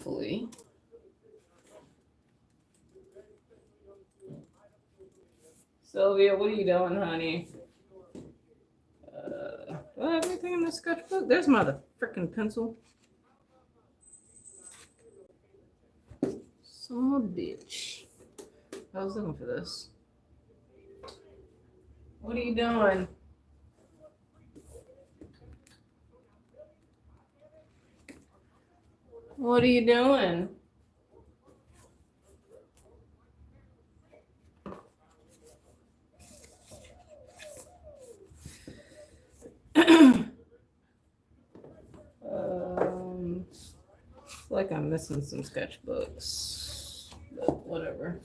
Hopefully. Sylvia, what are you doing, honey? Do I have anything in the sketchbook? There's my freaking pencil. Son of a bitch. I was looking for this. What are you doing? What are you doing? Like I'm missing some sketchbooks, but whatever.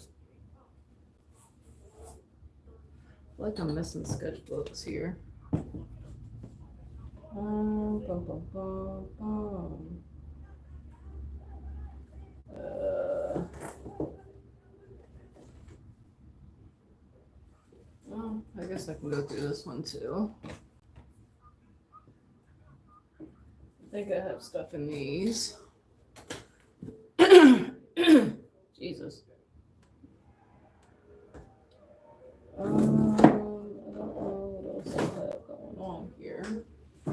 Like I'm missing sketchbooks here. Bum, bum, bum, bum. Well, I guess I can go through this one too. I think I have stuff in these. Jesus. I don't know what else I have going on here. I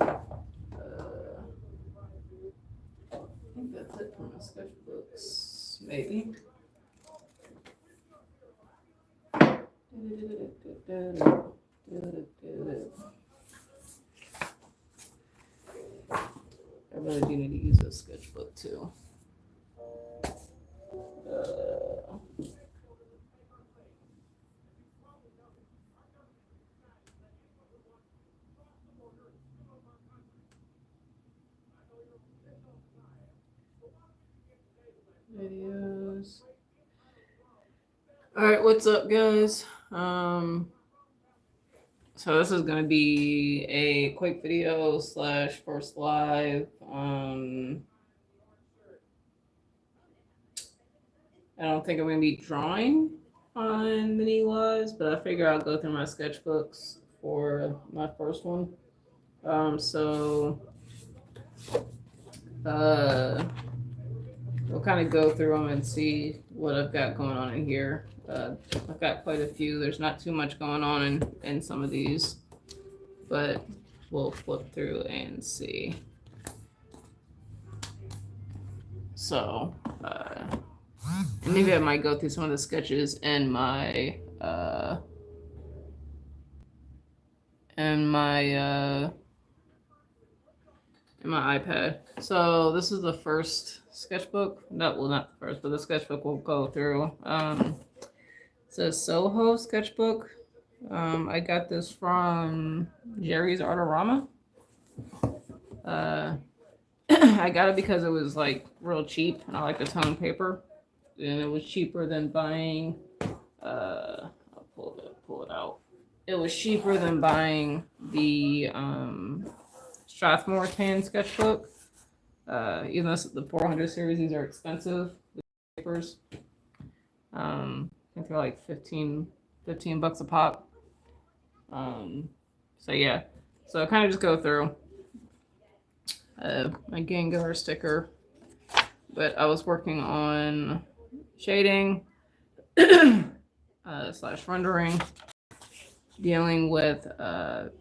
think that's it for my sketchbooks, maybe. I really do need to use a sketchbook too. Videos. All right, what's up, guys? So this is gonna be a quick video slash first live. I don't think I'm gonna be drawing on mini lives, but I figure I'll go through my sketchbooks for my first one. We'll kind of go through them and see what I've got going on in here. I've got quite a few. There's not too much going on in some of these, but we'll flip through and see. So, maybe I might go through some of the sketches in my iPad. So this is the first sketchbook. No, well, not the first, but the sketchbook we'll go through. It says Soho sketchbook. I got this from Jerry's Artorama. I got it because it was like real cheap, and I like the tone paper, and it was cheaper than buying. I'll pull it out. It was cheaper than buying the Strathmore tan sketchbook. Even though the 400 series, these are expensive. The papers. I think they're like 15 bucks a pop. So yeah. So I kind of just go through my Gengar sticker, but I was working on shading slash rendering, dealing with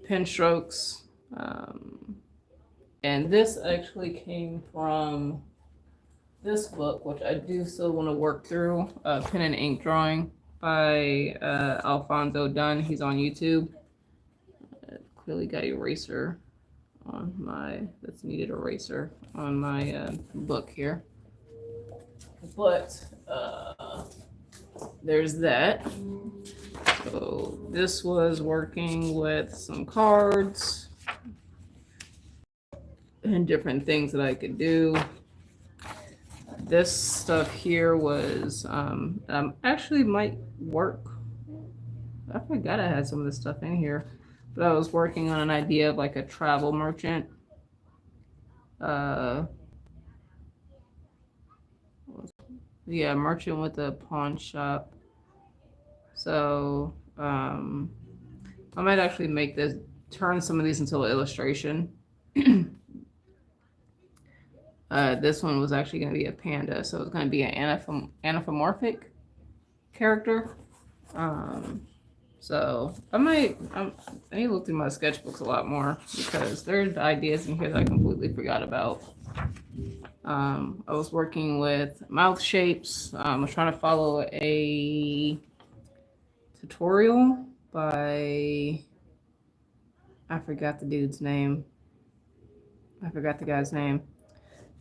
pen strokes, and this actually came from this book, which I do still want to work through, pen and ink drawing by Alfonso Dunn. He's on YouTube. Clearly got eraser on my, that's needed eraser on my book here. But there's that. So this was working with some cards and different things that I could do. This stuff here was actually might work. I forgot I had some of this stuff in here, but I was working on an idea of like a travel merchant. Yeah, merchant with a pawn shop. So I might actually make this, turn some of these into an illustration. This one was actually going to be a panda, so it's going to be an anthropomorphic character. So I need to look through my sketchbooks a lot more because there's ideas in here that I completely forgot about. I was working with mouth shapes. I was trying to follow a tutorial by, I forgot the dude's name. I forgot the guy's name.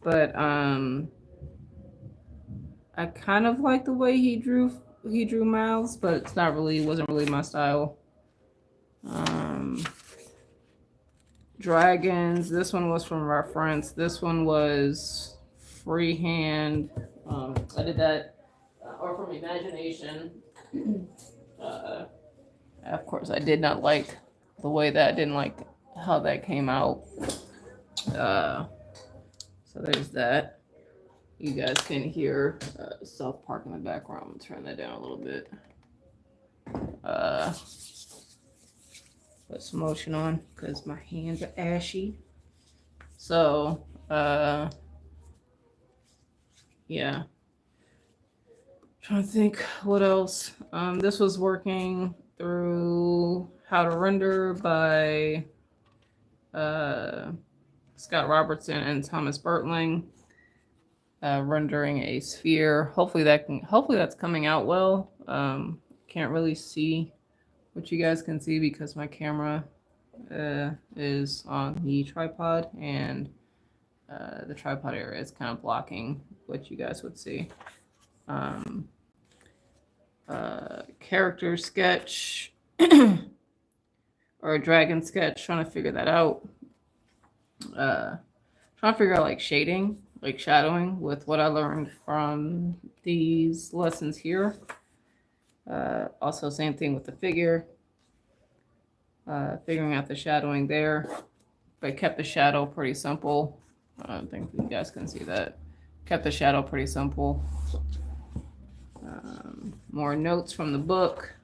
But I kind of like the way he drew mouths, but it's not really, wasn't really my style. Dragons, this one was from reference. This one was freehand. I did that or from imagination. Of course, I did not like the way that, didn't like how that came out. So there's that. You guys can hear South Park in the background. I'm gonna turn that down a little bit. Put some lotion on because my hands are ashy. So, yeah. Trying to think what else. This was working through How to Render by Scott Robertson and Thomas Bertling. Rendering a sphere. Hopefully that's coming out well. Can't really see what you guys can see because my camera is on the tripod, and the tripod area is kind of blocking what you guys would see. Character sketch or a dragon sketch, trying to figure that out. Trying to figure out like shading, like shadowing with what I learned from these lessons here. Also same thing with the figure. Figuring out the shadowing there, but kept the shadow pretty simple. I don't think you guys can see that. Kept the shadow pretty simple. More notes from the book.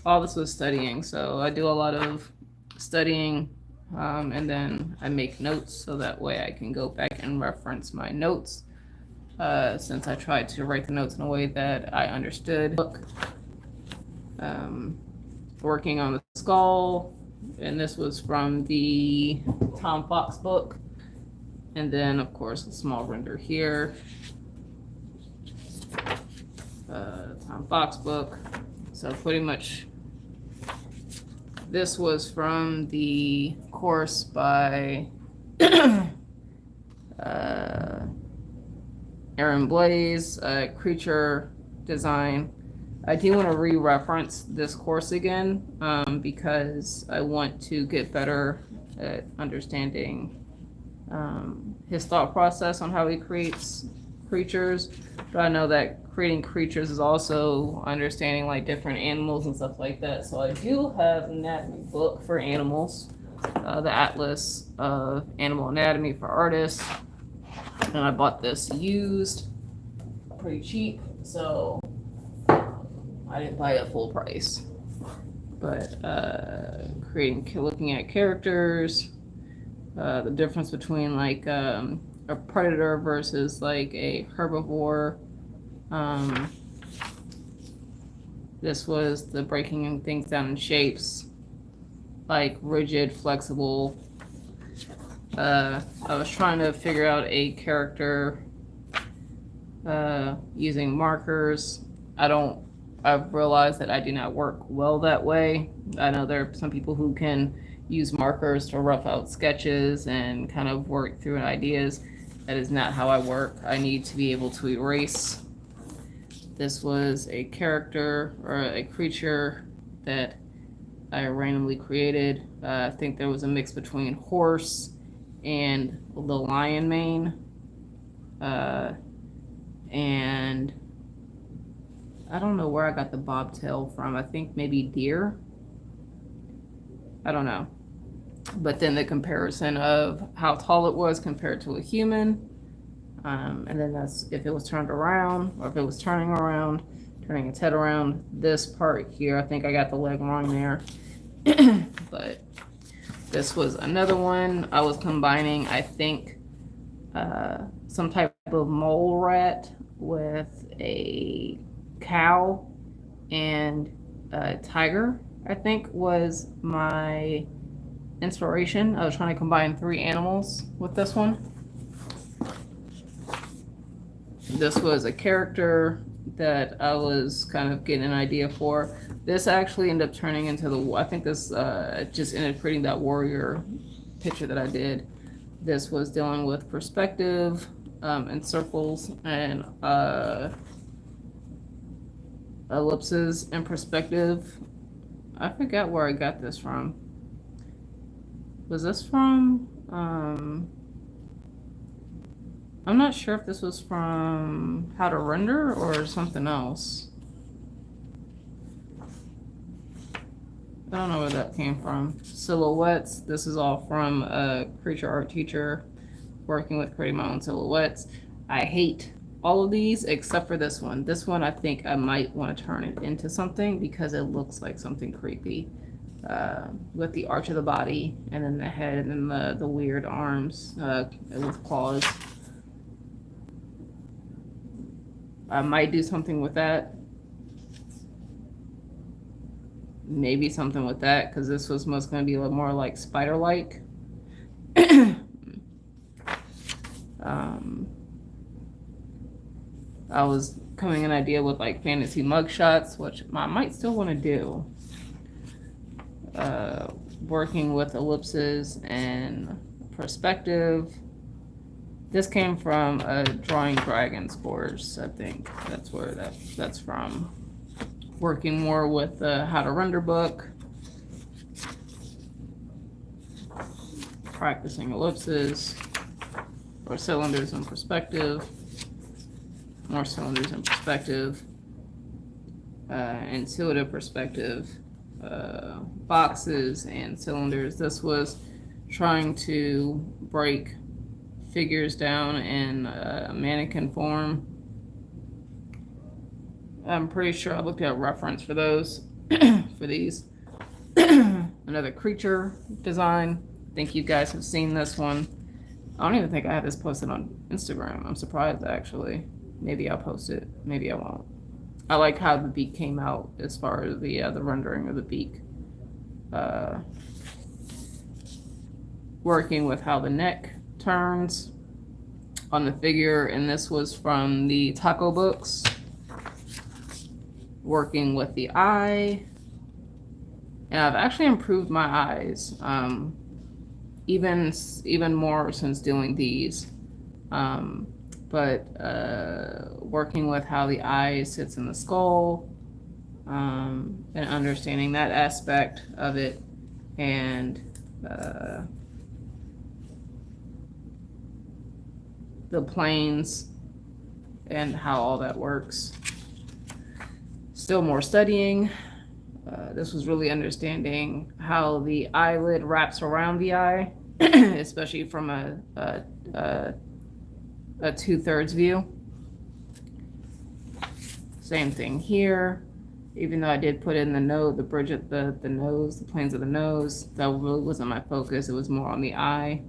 All this was studying, so I do a lot of studying, and then I make notes so that way I can go back and reference my notes, since I tried to write the notes in a way that I understood. Working on the skull, and this was from the Tom Fox book, and then of course a small render here. Tom Fox book. So pretty much this was from the course by Aaron Blaze, creature design. I do want to re-reference this course again, because I want to get better at understanding his thought process on how he creates creatures. But I know that creating creatures is also understanding like different animals and stuff like that. So I do have an anatomy book for animals, the Atlas of Animal Anatomy for Artists. And I bought this used, pretty cheap, so I didn't buy it at full price. But looking at characters, the difference between like a predator versus like a herbivore. This was the breaking things down in shapes, like rigid, flexible. I was trying to figure out a character using markers. I've realized that I do not work well that way. I know there are some people who can use markers to rough out sketches and kind of work through ideas. That is not how I work. I need to be able to erase. This was a character or a creature that I randomly created. I think there was a mix between horse and the lion mane. And I don't know where I got the bobtail from. I think maybe deer. I don't know. But then the comparison of how tall it was compared to a human. And then that's if it was turned around or if it was turning around, turning its head around. This part here, I think I got the leg wrong there. But this was another one. I was combining, I think, some type of mole rat with a cow and a tiger, I think, was my inspiration. I was trying to combine 3 animals with this one. This was a character that I was kind of getting an idea for. This actually ended up turning into the, I think this just ended up creating that warrior picture that I did. This was dealing with perspective and circles and ellipses and perspective. I forgot where I got this from. Was this from, I'm not sure if this was from How to Render or something else. I don't know where that came from. Silhouettes. This is all from a creature art teacher working with creating my own silhouettes. I hate all of these except for this one. This one I think I might want to turn it into something because it looks like something creepy. With the arch of the body and then the head and then the weird arms with claws. I might do something with that. Maybe something with that, because this was most going to be a little more like spider-like. I was coming an idea with like fantasy mugshots, which I might still want to do. Working with ellipses and perspective. This came from Drawing Dragons course, I think. That's where that's from. Working more with the How to Render book. Practicing ellipses or cylinders in perspective. More cylinders in perspective. Intuitive perspective. Boxes and cylinders. This was trying to break figures down in mannequin form. I'm pretty sure I looked at a reference for those, for these. Another creature design. I think you guys have seen this one. I don't even think I have this posted on Instagram. I'm surprised, actually. Maybe I'll post it. Maybe I won't. I like how the beak came out as far as the rendering of the beak. Working with how the neck turns on the figure, and this was from the taco books. Working with the eye, and I've actually improved my eyes even more since doing these, but working with how the eye sits in the skull, and understanding that aspect of it, and the planes and how all that works. Still more studying. This was really understanding how the eyelid wraps around the eye, especially from a 2/3 view. Same thing here. Even though I did put in the nose, the bridge of the nose, the planes of the nose, that really wasn't my focus. It was more on the eye.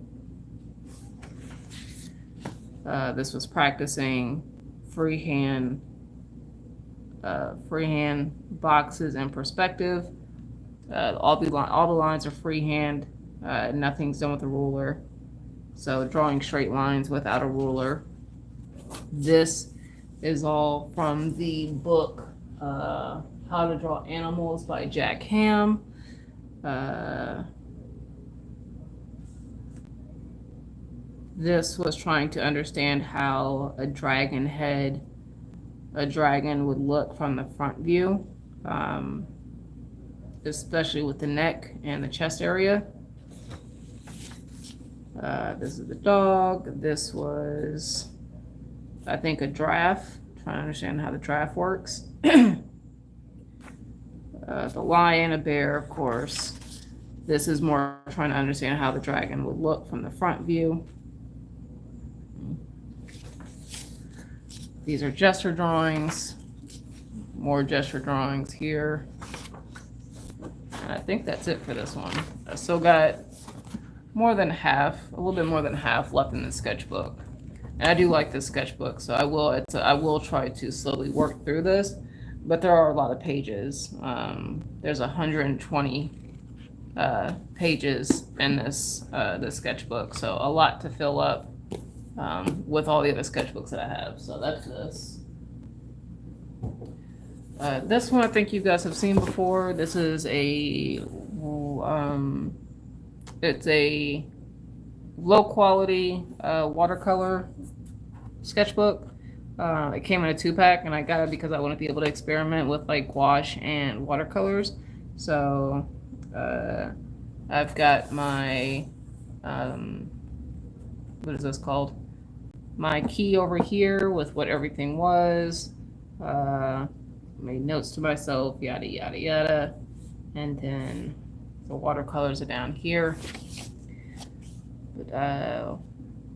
This was practicing freehand boxes and perspective. All the lines are freehand. Nothing's done with a ruler. So drawing straight lines without a ruler. This is all from the book How to Draw Animals by Jack Ham. This was trying to understand how a dragon would look from the front view, especially with the neck and the chest area. This is the dog. This was, I think, a giraffe. Trying to understand how the giraffe works. The lion, a bear, of course. This is more trying to understand how the dragon would look from the front view. These are gesture drawings. More gesture drawings here. And I think that's it for this one. I still got more than half, a little bit more than half left in the sketchbook. And I do like this sketchbook, so I will try to slowly work through this, but there are a lot of pages. There's 120 pages in this sketchbook, so a lot to fill up with all the other sketchbooks that I have. So that's this. This one I think you guys have seen before. This is it's a low quality watercolor sketchbook. It came in a 2-pack, and I got it because I want to be able to experiment with like gouache and watercolors. So I've got my what is this called? My key over here with what everything was. Made notes to myself, yada yada yada, and then the watercolors are down here. But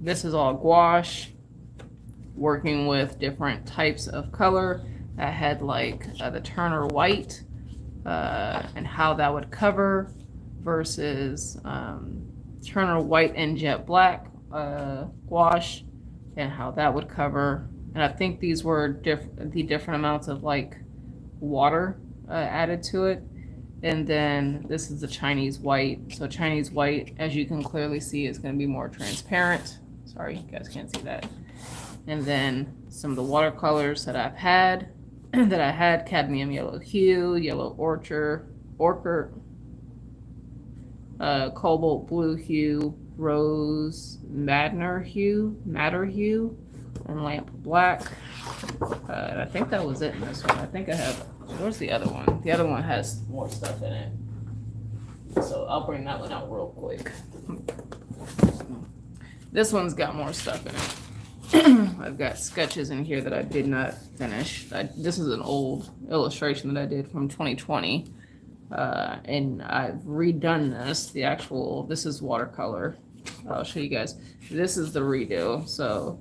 this is all gouache, working with different types of color. I had like the Turner white and how that would cover versus Turner white and jet black gouache and how that would cover. And I think these were the different amounts of like water added to it. And then this is the Chinese white. So Chinese white, as you can clearly see, is going to be more transparent. Sorry, you guys can't see that. And then some of the watercolors that I've had, cadmium yellow hue, yellow ochre, cobalt blue hue, rose madder hue, and lamp black. And I think that was it in this one. I think I have, where's the other one? The other one has more stuff in it. So I'll bring that one out real quick. This one's got more stuff in it. I've got sketches in here that I did not finish. This is an old illustration that I did from 2020. And I've redone this. This is watercolor. I'll show you guys. This is the redo. So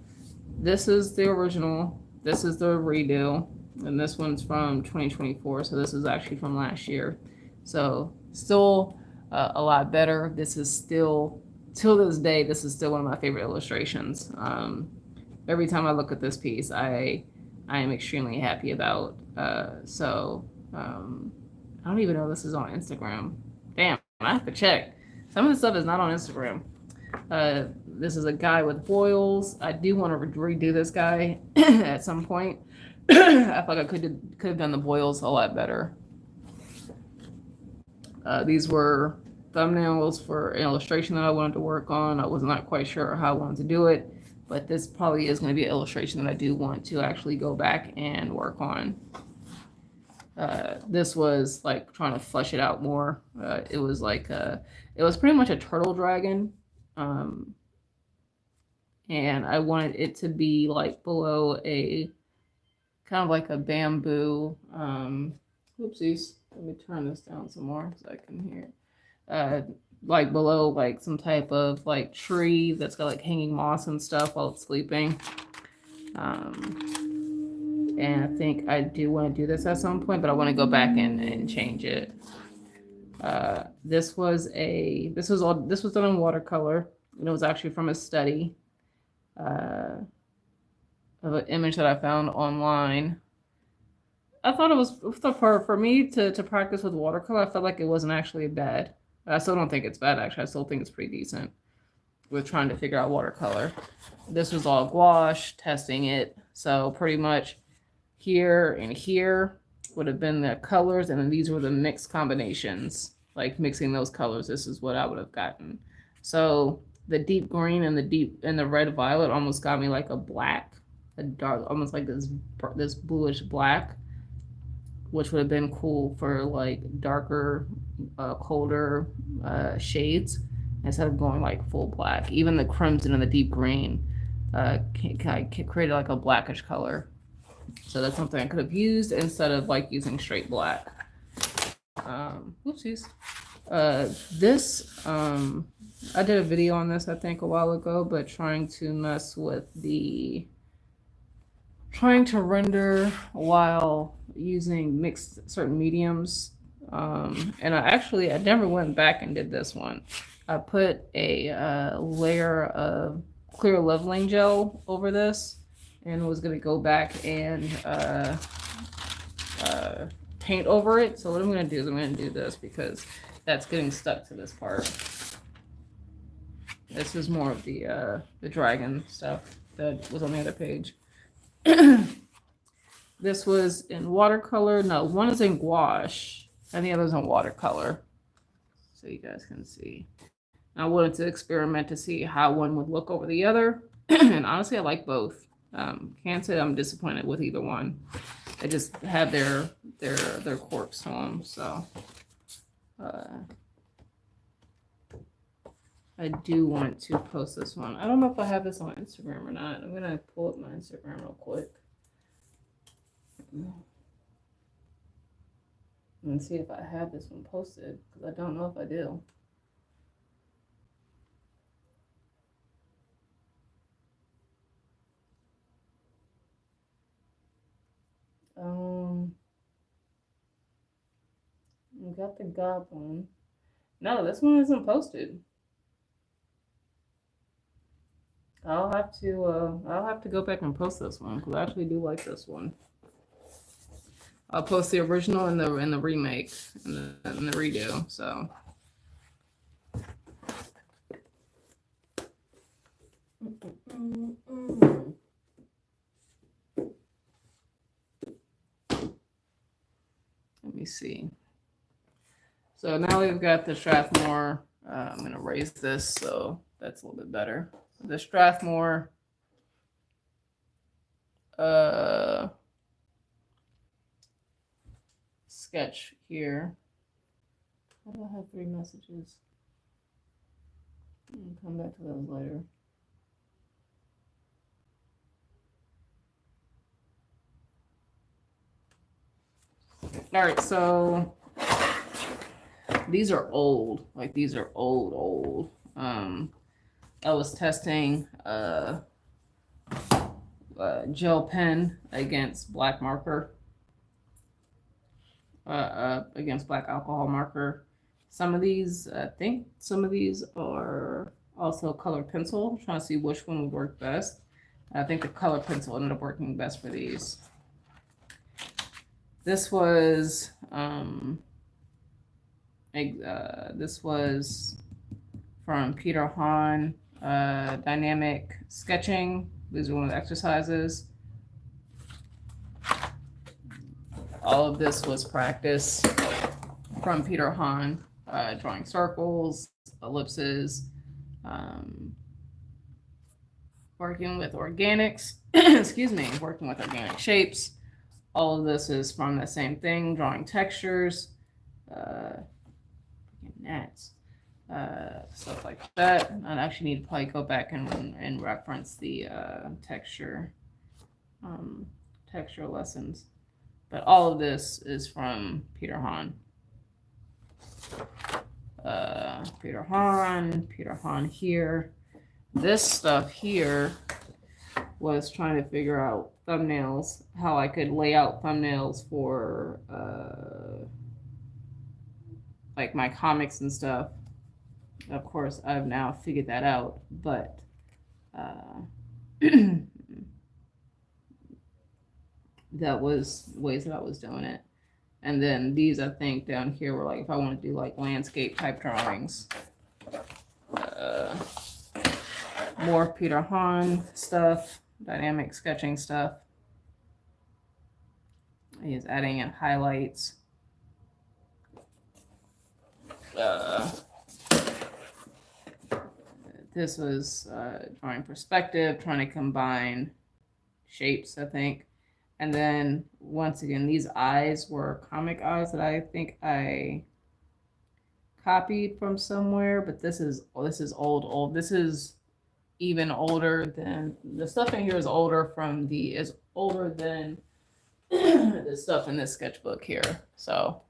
this is the original. This is the redo. And this one's from 2024. So this is actually from last year. So still a lot better. This is still, till this day, this is still one of my favorite illustrations. Every time I look at this piece, I am extremely happy about. I don't even know if this is on Instagram. Damn, I have to check. Some of the stuff is not on Instagram. This is a guy with boils. I do want to redo this guy at some point. I feel like I could have done the boils a lot better. These were thumbnails for an illustration that I wanted to work on. I was not quite sure how I wanted to do it, but this probably is going to be an illustration that I do want to actually go back and work on. This was like trying to flesh it out more. It was like it was pretty much a turtle dragon, and I wanted it to be like below a kind of like a bamboo. Oopsies. Let me turn this down some more so I can hear it. Like below like some type of like tree that's got like hanging moss and stuff while it's sleeping. And I think I do want to do this at some point, but I want to go back and change it. This was done in watercolor, and it was actually from a study of an image that I found online. I thought it was for me to practice with watercolor. I felt like it wasn't actually bad. I still don't think it's bad, actually. I still think it's pretty decent with trying to figure out watercolor. This was all gouache, testing it. So pretty much here and here would have been the colors, and then these were the mixed combinations. Like mixing those colors, this is what I would have gotten. So the deep green and the red violet almost got me like a black, a dark, almost like this bluish black, which would have been cool for like darker, colder shades instead of going like full black. Even the crimson and the deep green created like a blackish color. So that's something I could have used instead of like using straight black. Oopsies. I did a video on this I think a while ago, but trying to render while using mixed certain mediums. And I never went back and did this one. I put a layer of clear leveling gel over this, and was gonna go back and paint over it. So what I'm gonna do is I'm gonna do this because that's getting stuck to this part. This is more of the dragon stuff that was on the other page. This was in watercolor. No, one is in gouache and the other is in watercolor. So you guys can see. I wanted to experiment to see how one would look over the other. And honestly, I like both. Can't say I'm disappointed with either one. They just have their quirks to them. So I do want to post this one. I don't know if I have this on Instagram or not. I'm gonna pull up my Instagram real quick and see if I have this one posted, because I don't know if I do. We got the goblin. No, this one isn't posted. I'll have to go back and post this one because I actually do like this one. I'll post the original and the remake and the redo. So. Let me see. So now we've got the Strathmore. I'm going to raise this so that's a little bit better. The Strathmore sketch here. How do I have 3 messages? I'll come back to those later. All right, so these are old. Like, these are old. I was testing gel pen against black marker, against black alcohol marker. Some of these, I think some of these are also colored pencil. I'm trying to see which one would work best. I think the color pencil ended up working best for these. This was from Peter Hahn, dynamic sketching. These are one of the exercises. All of this was practice from Peter Hahn, drawing circles, ellipses, working with organics, excuse me, working with organic shapes. All of this is from the same thing, drawing textures, gnats, stuff like that. I actually need to probably go back and reference the texture lessons. But all of this is from Peter Hahn. Peter Hahn here. This stuff here was trying to figure out thumbnails, how I could lay out thumbnails for like my comics and stuff. Of course, I've now figured that out, but that was ways that I was doing it. And then these, I think, down here were like, if I want to do like landscape type drawings. More Peter Hahn stuff, dynamic sketching stuff. He's adding in highlights. This was drawing perspective, trying to combine shapes, I think. And then once again, these eyes were comic eyes that I think I copied from somewhere, but this is old. This is even older than the stuff in here is older than the stuff in this sketchbook here. So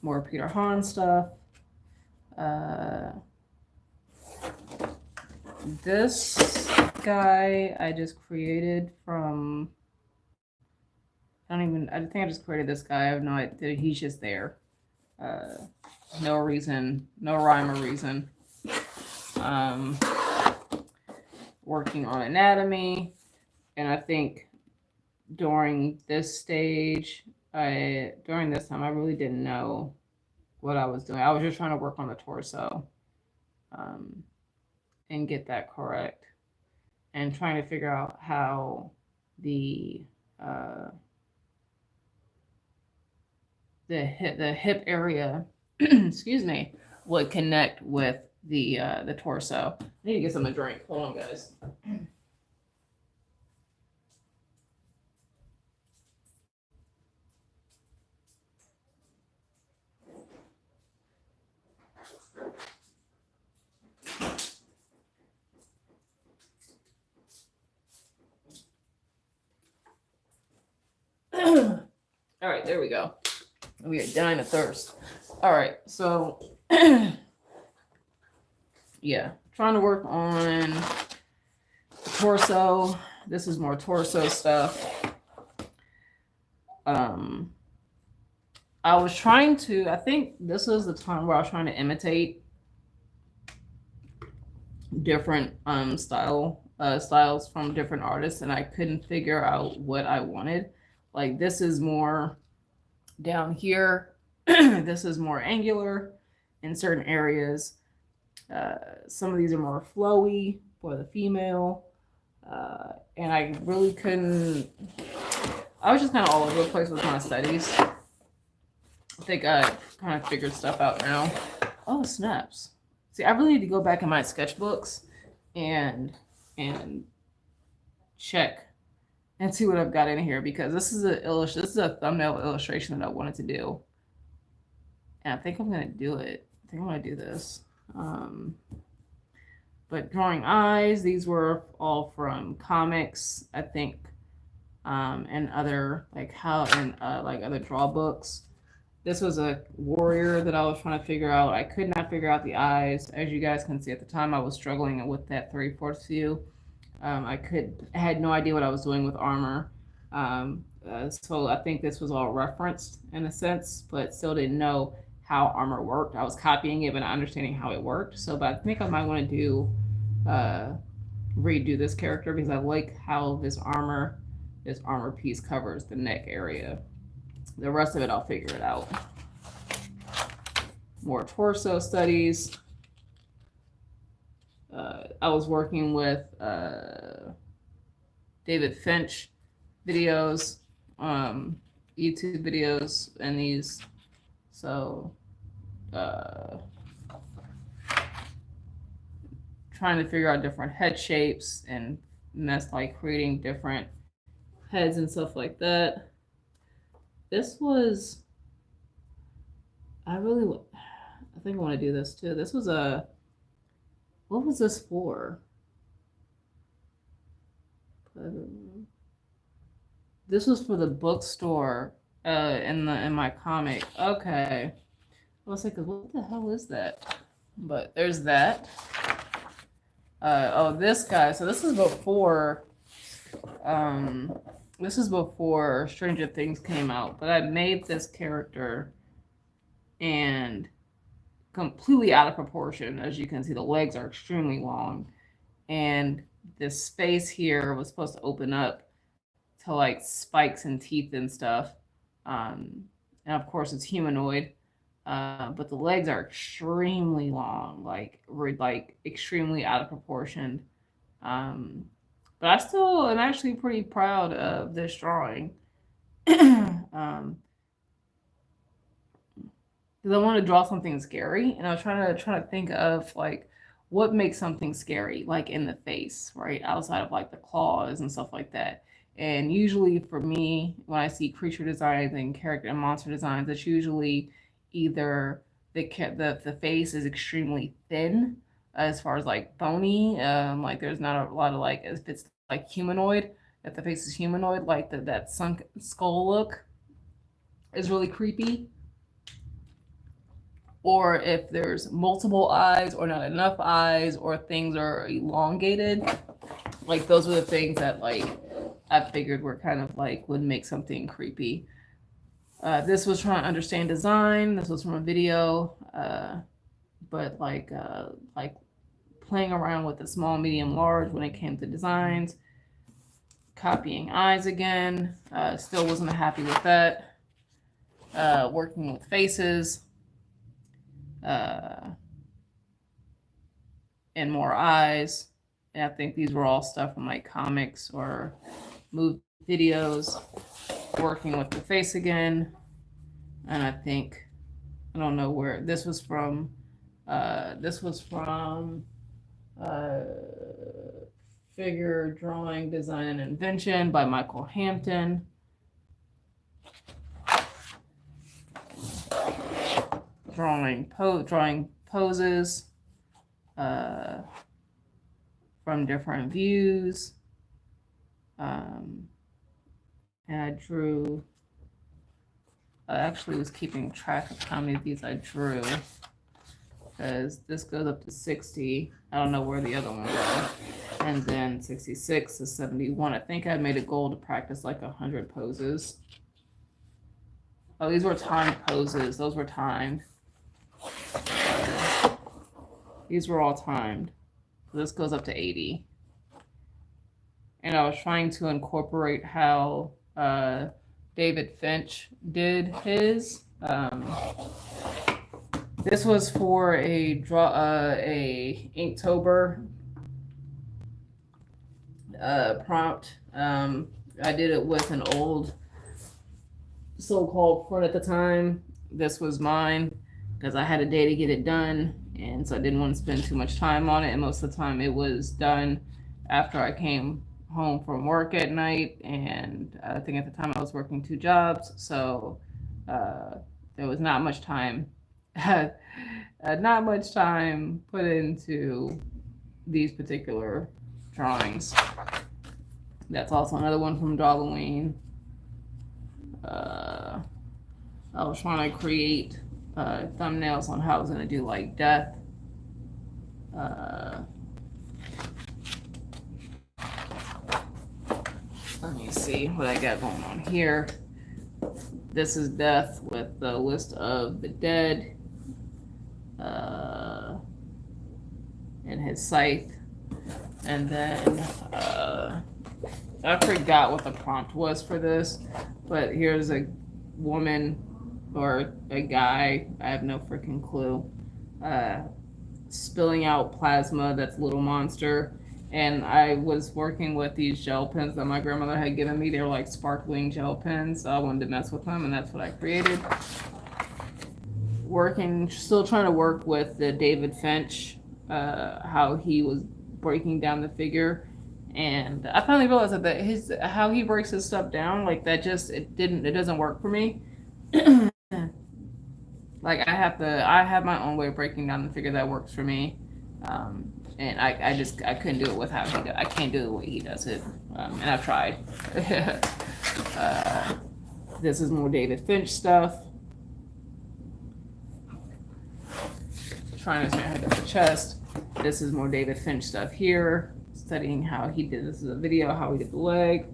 more Peter Hahn stuff. This guy I just created from, I think I just created this guy. I have no idea. He's just there. No reason, no rhyme or reason. Working on anatomy, and I think during this stage, during this time, I really didn't know what I was doing. I was just trying to work on the torso, um, and get that correct, and trying to figure out how the uh, the hip area, excuse me, would connect with the torso. I need to get something to drink. Hold on, guys. All right, there we go. We are dying of thirst. All right, so yeah, trying to work on the torso. This is more torso stuff. I was trying to, I think this was the time where I was trying to imitate different styles from different artists, and I couldn't figure out what I wanted. Like this is more down here. This is more angular in certain areas. Some of these are more flowy for the female. And I really couldn't, I was just kind of all over the place with my studies. I think I kind of figured stuff out now. Oh, snaps. See, I really need to go back in my sketchbooks and check and see what I've got in here, because this is a thumbnail illustration that I wanted to do. And I think I'm gonna do it. I think I'm gonna do this. But drawing eyes, these were all from comics, I think, and other like other draw books. This was a warrior that I was trying to figure out. I could not figure out the eyes. As you guys can see, at the time I was struggling with that 3/4 view. I had no idea what I was doing with armor. So I think this was all referenced in a sense, but still didn't know how armor worked. I was copying it, but not understanding how it worked. So, but I think I might want to redo this character, because I like how this armor piece covers the neck area. The rest of it, I'll figure it out. More torso studies. I was working with David Finch videos, YouTube videos, and these. So, trying to figure out different head shapes, and that's like creating different heads and stuff like that. This was, I think I want to do this too. This was what was this for? This was for the bookstore in my comic. Okay. I was like, what the hell is that? But there's that. Oh, this guy. So this is before Stranger Things came out, but I made this character and completely out of proportion. As you can see, the legs are extremely long, and this space here was supposed to open up to like spikes and teeth and stuff. And of course it's humanoid, but the legs are extremely long, like extremely out of proportion. But I still am actually pretty proud of this drawing. Because I want to draw something scary, and I was trying to think of like what makes something scary, like in the face, right? Outside of like the claws and stuff like that. And usually for me, when I see creature designs and character and monster designs, it's usually either the face is extremely thin, as far as like bony, like there's not a lot of like, if it's like humanoid, if the face is humanoid, like that sunk skull look is really creepy. Or if there's multiple eyes or not enough eyes, or things are elongated, like those were the things that like I figured were kind of like would make something creepy. This was trying to understand design. This was from a video, but like playing around with the small, medium, large when it came to designs. Copying eyes again. Still wasn't happy with that. Working with faces. And more eyes. And I think these were all stuff from like comics or movie videos. Working with the face again. And I think, I don't know where this was from. This was from Figure Drawing, Design, and Invention by Michael Hampton. Drawing poses from different views. And I drew, I actually was keeping track of how many of these I drew, because this goes up to 60. I don't know where the other one goes. And then 66 to 71. I think I made a goal to practice like 100 poses. Oh, these were timed poses. Those were timed. These were all timed. So this goes up to 80. And I was trying to incorporate how David Finch did his. This was for a Inktober prompt. I did it with an old so-called print at the time. This was mine because I had a day to get it done, and so I didn't want to spend too much time on it. And most of the time, it was done after I came home from work at night. And I think at the time I was working 2 jobs, so there was not much time. Not much time put into these particular drawings. That's also another one from Halloween. I was trying to create thumbnails on how I was going to do like death. Let me see what I got going on here. This is death with the list of the dead and his scythe. And then I forgot what the prompt was for this, but here's a woman or a guy, I have no freaking clue, spilling out plasma that's a little monster. And I was working with these gel pens that my grandmother had given me. They're like sparkling gel pens, so I wanted to mess with them, and that's what I created. Still trying to work with the David Finch, how he was breaking down the figure. And I finally realized that how he breaks his stuff down, like that it doesn't work for me. Like I have my own way of breaking down the figure that works for me. And I couldn't do it with how he does. I can't do it the way he does it. And I've tried. This is more David Finch stuff. Trying to understand how he does the chest. This is more David Finch stuff here. Studying how he did, this is a video, how he did the leg.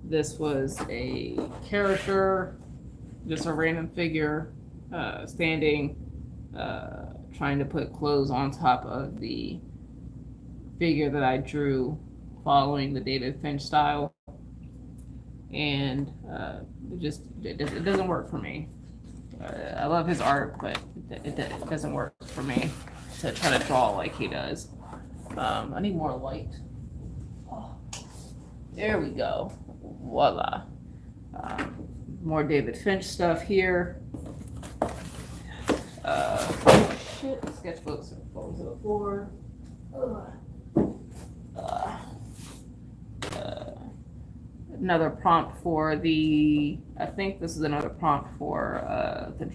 This was a character, just a random figure, standing, trying to put clothes on top of the figure that I drew following the David Finch style. And it doesn't work for me. I love his art, but it doesn't work for me to try to draw like he does. I need more light. Oh, there we go. Voila. More David Finch stuff here. Shit, sketchbooks are falling to the floor. Another prompt for I think this is another prompt for the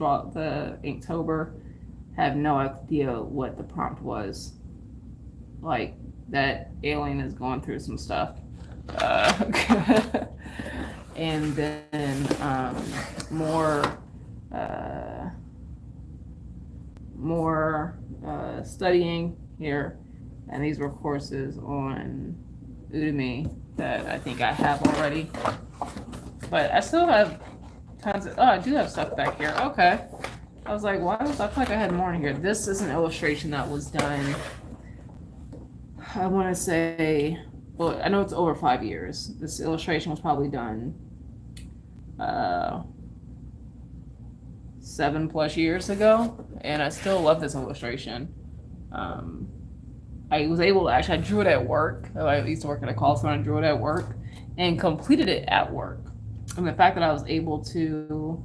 Inktober. Have no idea what the prompt was. Like, that alien is going through some stuff. And then more studying here. And these were courses on Udemy that I think I have already. But I still have tons of, oh, I do have stuff back here. Okay. I was like, why was, I feel like I had more in here. This is an illustration that was done, I want to say, well, I know it's over 5 years. This illustration was probably done 7+ years ago, and I still love this illustration. I was able to actually, I drew it at work. I used to work at a call center. I drew it at work and completed it at work. And the fact that I was able to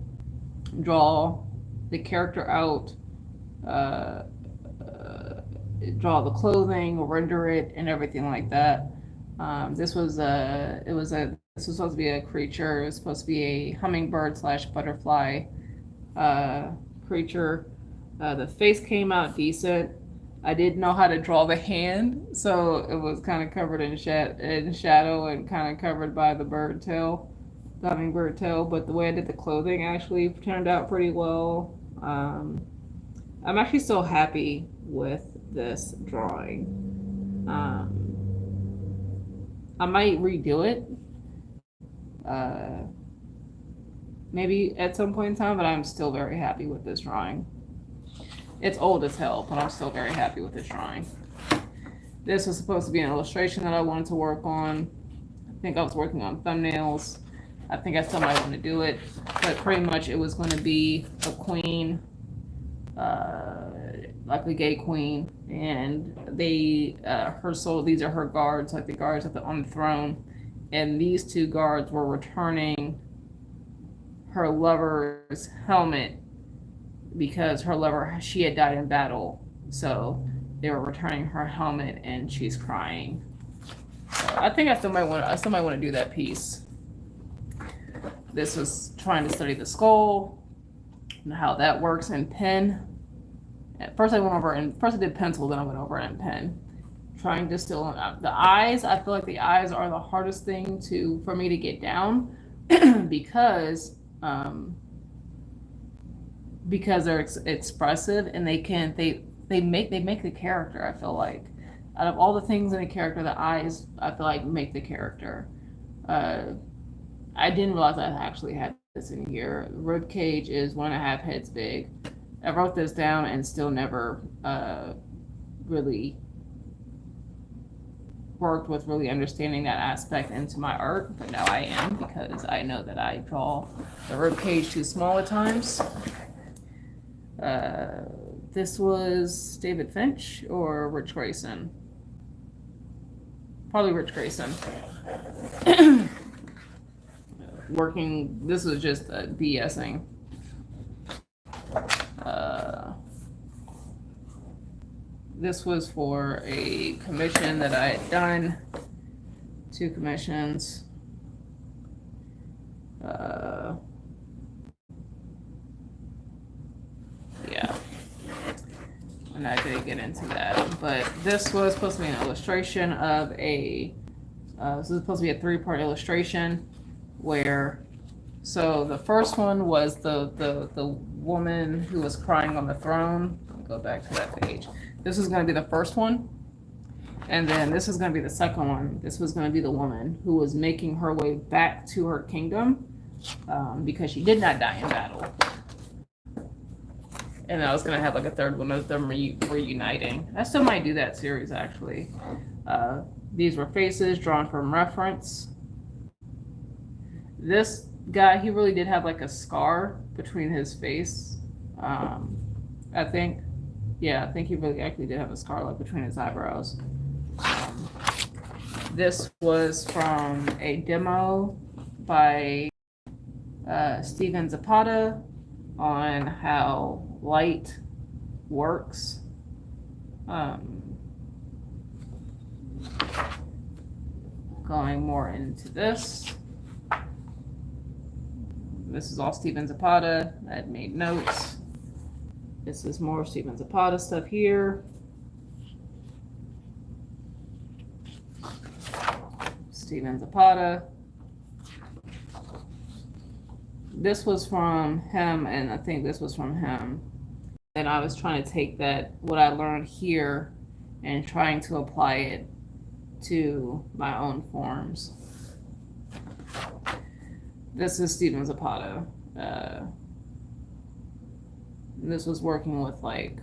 draw the character out, draw the clothing, render it, and everything like that. This was supposed to be a creature. It was supposed to be a hummingbird slash butterfly creature. The face came out decent. I didn't know how to draw the hand, so it was kind of covered in shadow and kind of covered by the bird tail, the hummingbird tail. But the way I did the clothing actually turned out pretty well. I'm actually so happy with this drawing. I might redo it, maybe at some point in time, but I'm still very happy with this drawing. It's old as hell, but I'm still very happy with this drawing. This was supposed to be an illustration that I wanted to work on. I think I was working on thumbnails. I think I still might want to do it, but pretty much it was going to be a queen, like a gay queen, and they, her soul. These are her guards, like the guards on the throne, and these two guards were returning her lover's helmet because her lover, she had died in battle, so they were returning her helmet, and she's crying. So I think I still might want to do that piece. This was trying to study the skull and how that works in pen. At first I did pencil, then I went over in pen. Trying to still, the eyes, I feel like the eyes are the hardest thing for me to get down because they're expressive, and they make the character. I feel like out of all the things in a character, the eyes, I feel like, make the character. I didn't realize I actually had this in here. Rib cage is 1.5 heads big. I wrote this down and still never really worked with really understanding that aspect into my art, but now I am, because I know that I draw the rib cage too small at times. This was David Finch or Rich Grayson? Probably Rich Grayson. This was just BSing. This was for a commission that I had done. 2 commissions. Yeah. And I did get into that. But this was supposed to be an illustration of this is supposed to be a 3-part illustration where, so the first one was the woman who was crying on the throne. I'll go back to that page. This was going to be the first one, and then this was going to be the second one. This was going to be the woman who was making her way back to her kingdom because she did not die in battle. And I was going to have like a third one of them reuniting. I still might do that series, actually. These were faces drawn from reference. This guy, he really did have like a scar between his face. I think. Yeah, I think he really actually did have a scar like between his eyebrows. This was from a demo by Steven Zapata on how light works. Going more into this. This is all Steven Zapata. I had made notes. This is more Steven Zapata stuff here. Steven Zapata. This was from him, and I think this was from him. And I was trying to take what I learned here, and trying to apply it to my own forms. This is Steven Zapata. This was working with like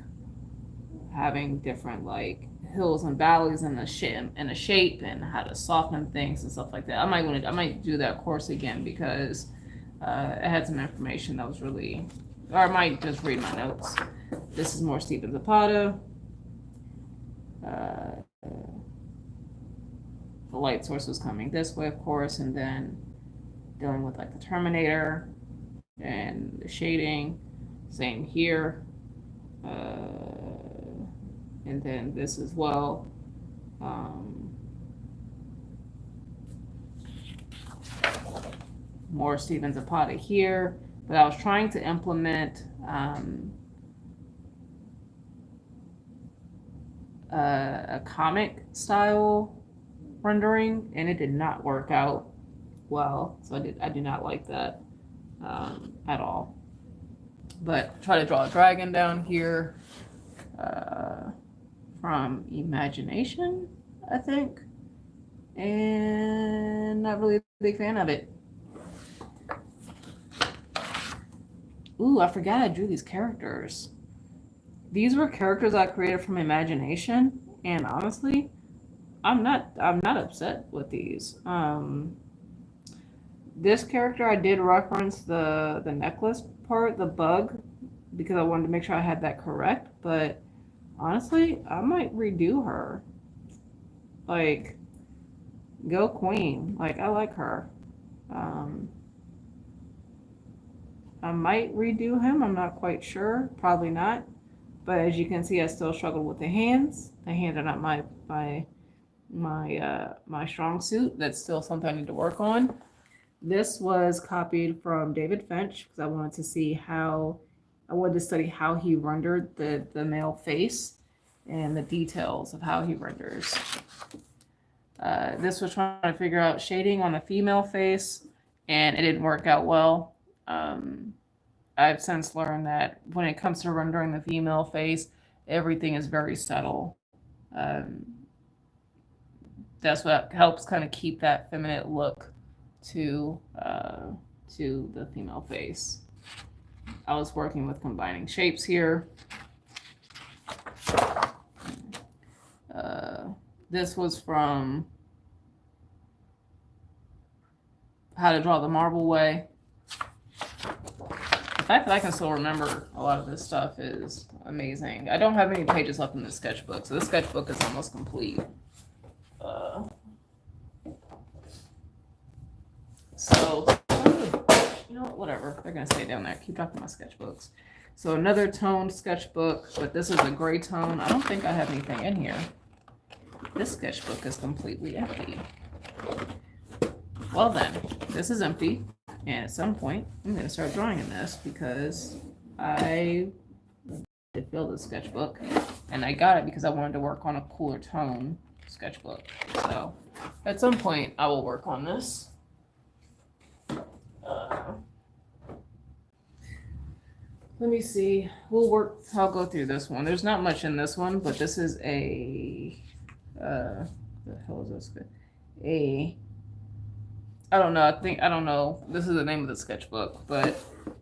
having different like hills and valleys and a shape and how to soften things and stuff like that. I might do that course again because it had some information that was really, or I might just read my notes. This is more Stephen Zapata. The light source was coming this way, of course, and then dealing with like the Terminator and the shading. Same here. And then this as well. More Stephen Zapata here, but I was trying to implement a comic style rendering, and it did not work out well. So I did not like that at all. But try to draw a dragon down here from Imagination, I think, and not really a big fan of it. Ooh, I forgot I drew these characters. These were characters I created from Imagination, and honestly, I'm not upset with these. This character I did reference the necklace part, the bug, because I wanted to make sure I had that correct. But honestly, I might redo her. Like, go queen. Like, I like her. I might redo him. I'm not quite sure. Probably not. But as you can see, I still struggle with the hands. The hands are not my strong suit. That's still something I need to work on. This was copied from David Finch because I wanted to study how he rendered the male face and the details of how he renders. This was trying to figure out shading on the female face, and it didn't work out well. I've since learned that when it comes to rendering the female face, everything is very subtle. That's what helps kind of keep that feminine look to the female face. I was working with combining shapes here. This was from How to Draw the Marble Way. The fact that I can still remember a lot of this stuff is amazing. I don't have any pages left in this sketchbook, so this sketchbook is almost complete. So, you know what, whatever. They're going to stay down there. Keep dropping my sketchbooks. So another toned sketchbook, but this is a gray tone. I don't think I have anything in here. This sketchbook is completely empty. Well then, this is empty. And at some point, I'm going to start drawing in this because I did fill this sketchbook. And I got it because I wanted to work on a cooler tone sketchbook. So at some point, I will work on this. Let me see. I'll go through this one. There's not much in this one, but this is the hell is this? I don't know. This is the name of the sketchbook, but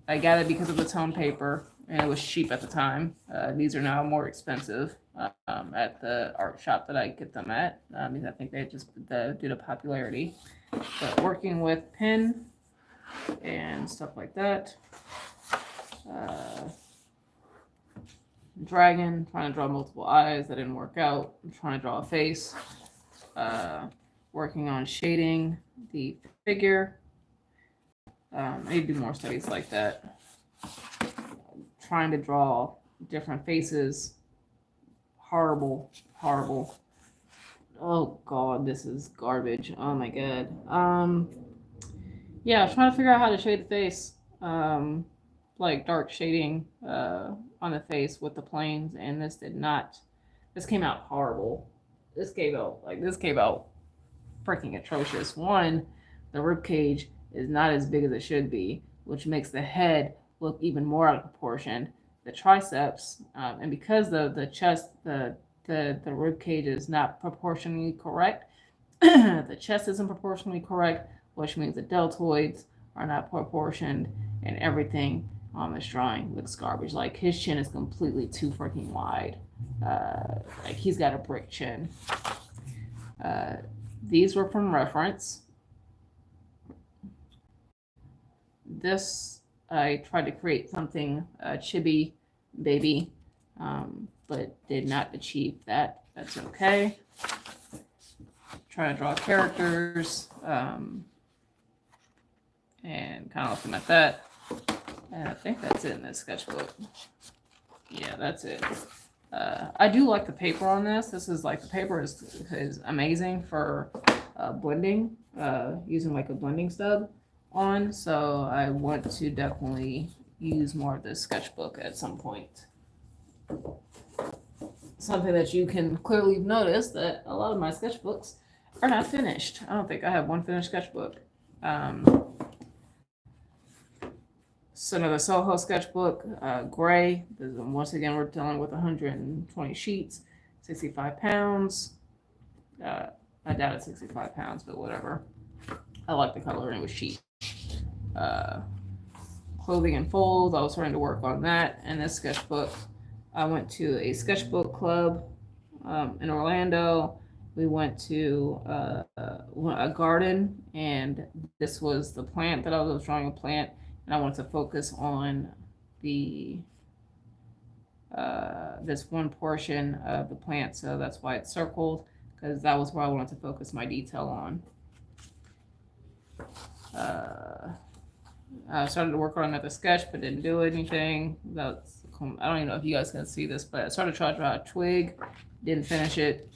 I got it because of the tone paper, and it was cheap at the time. These are now more expensive at the art shop that I get them at, because I think they just due to popularity. But working with pen and stuff like that. Dragon, trying to draw multiple eyes. That didn't work out. I'm trying to draw a face. Working on shading the figure. I need to do more studies like that. Trying to draw different faces. Horrible. Oh god, this is garbage. Oh my god. Yeah, I was trying to figure out how to shade the face. Like dark shading on the face with the planes, and this came out horrible. This came out freaking atrocious. One, the rib cage is not as big as it should be, which makes the head look even more out of proportion. The triceps, and because the chest, the rib cage is not proportionally correct, the chest isn't proportionally correct, which means the deltoids are not proportioned, and everything on this drawing looks garbage. Like his chin is completely too freaking wide. Like he's got a brick chin. These were from reference. This, I tried to create something chibi baby, but did not achieve that. That's okay. Try to draw characters, and kind of looking at that. And I think that's it in this sketchbook. Yeah, that's it. I do like the paper on this. This is like, the paper is amazing for blending, using like a blending stub on. So I want to definitely use more of this sketchbook at some point. Something that you can clearly notice that a lot of my sketchbooks are not finished. I don't think I have one finished sketchbook. So another Soho sketchbook, gray. Once again, we're dealing with 120 sheets, 65 pounds. I doubt it's 65 pounds, but whatever. I like the color, and it was cheap. Clothing and folds, I was starting to work on that. And this sketchbook, I went to a sketchbook club in Orlando. We went to a garden, and this was the plant that I was drawing, a plant. And I wanted to focus on the this one portion of the plant, so that's why it's circled, because that was where I wanted to focus my detail on. I started to work on another sketch, but didn't do anything. I don't even know if you guys can see this, but I started trying to draw a twig, didn't finish it.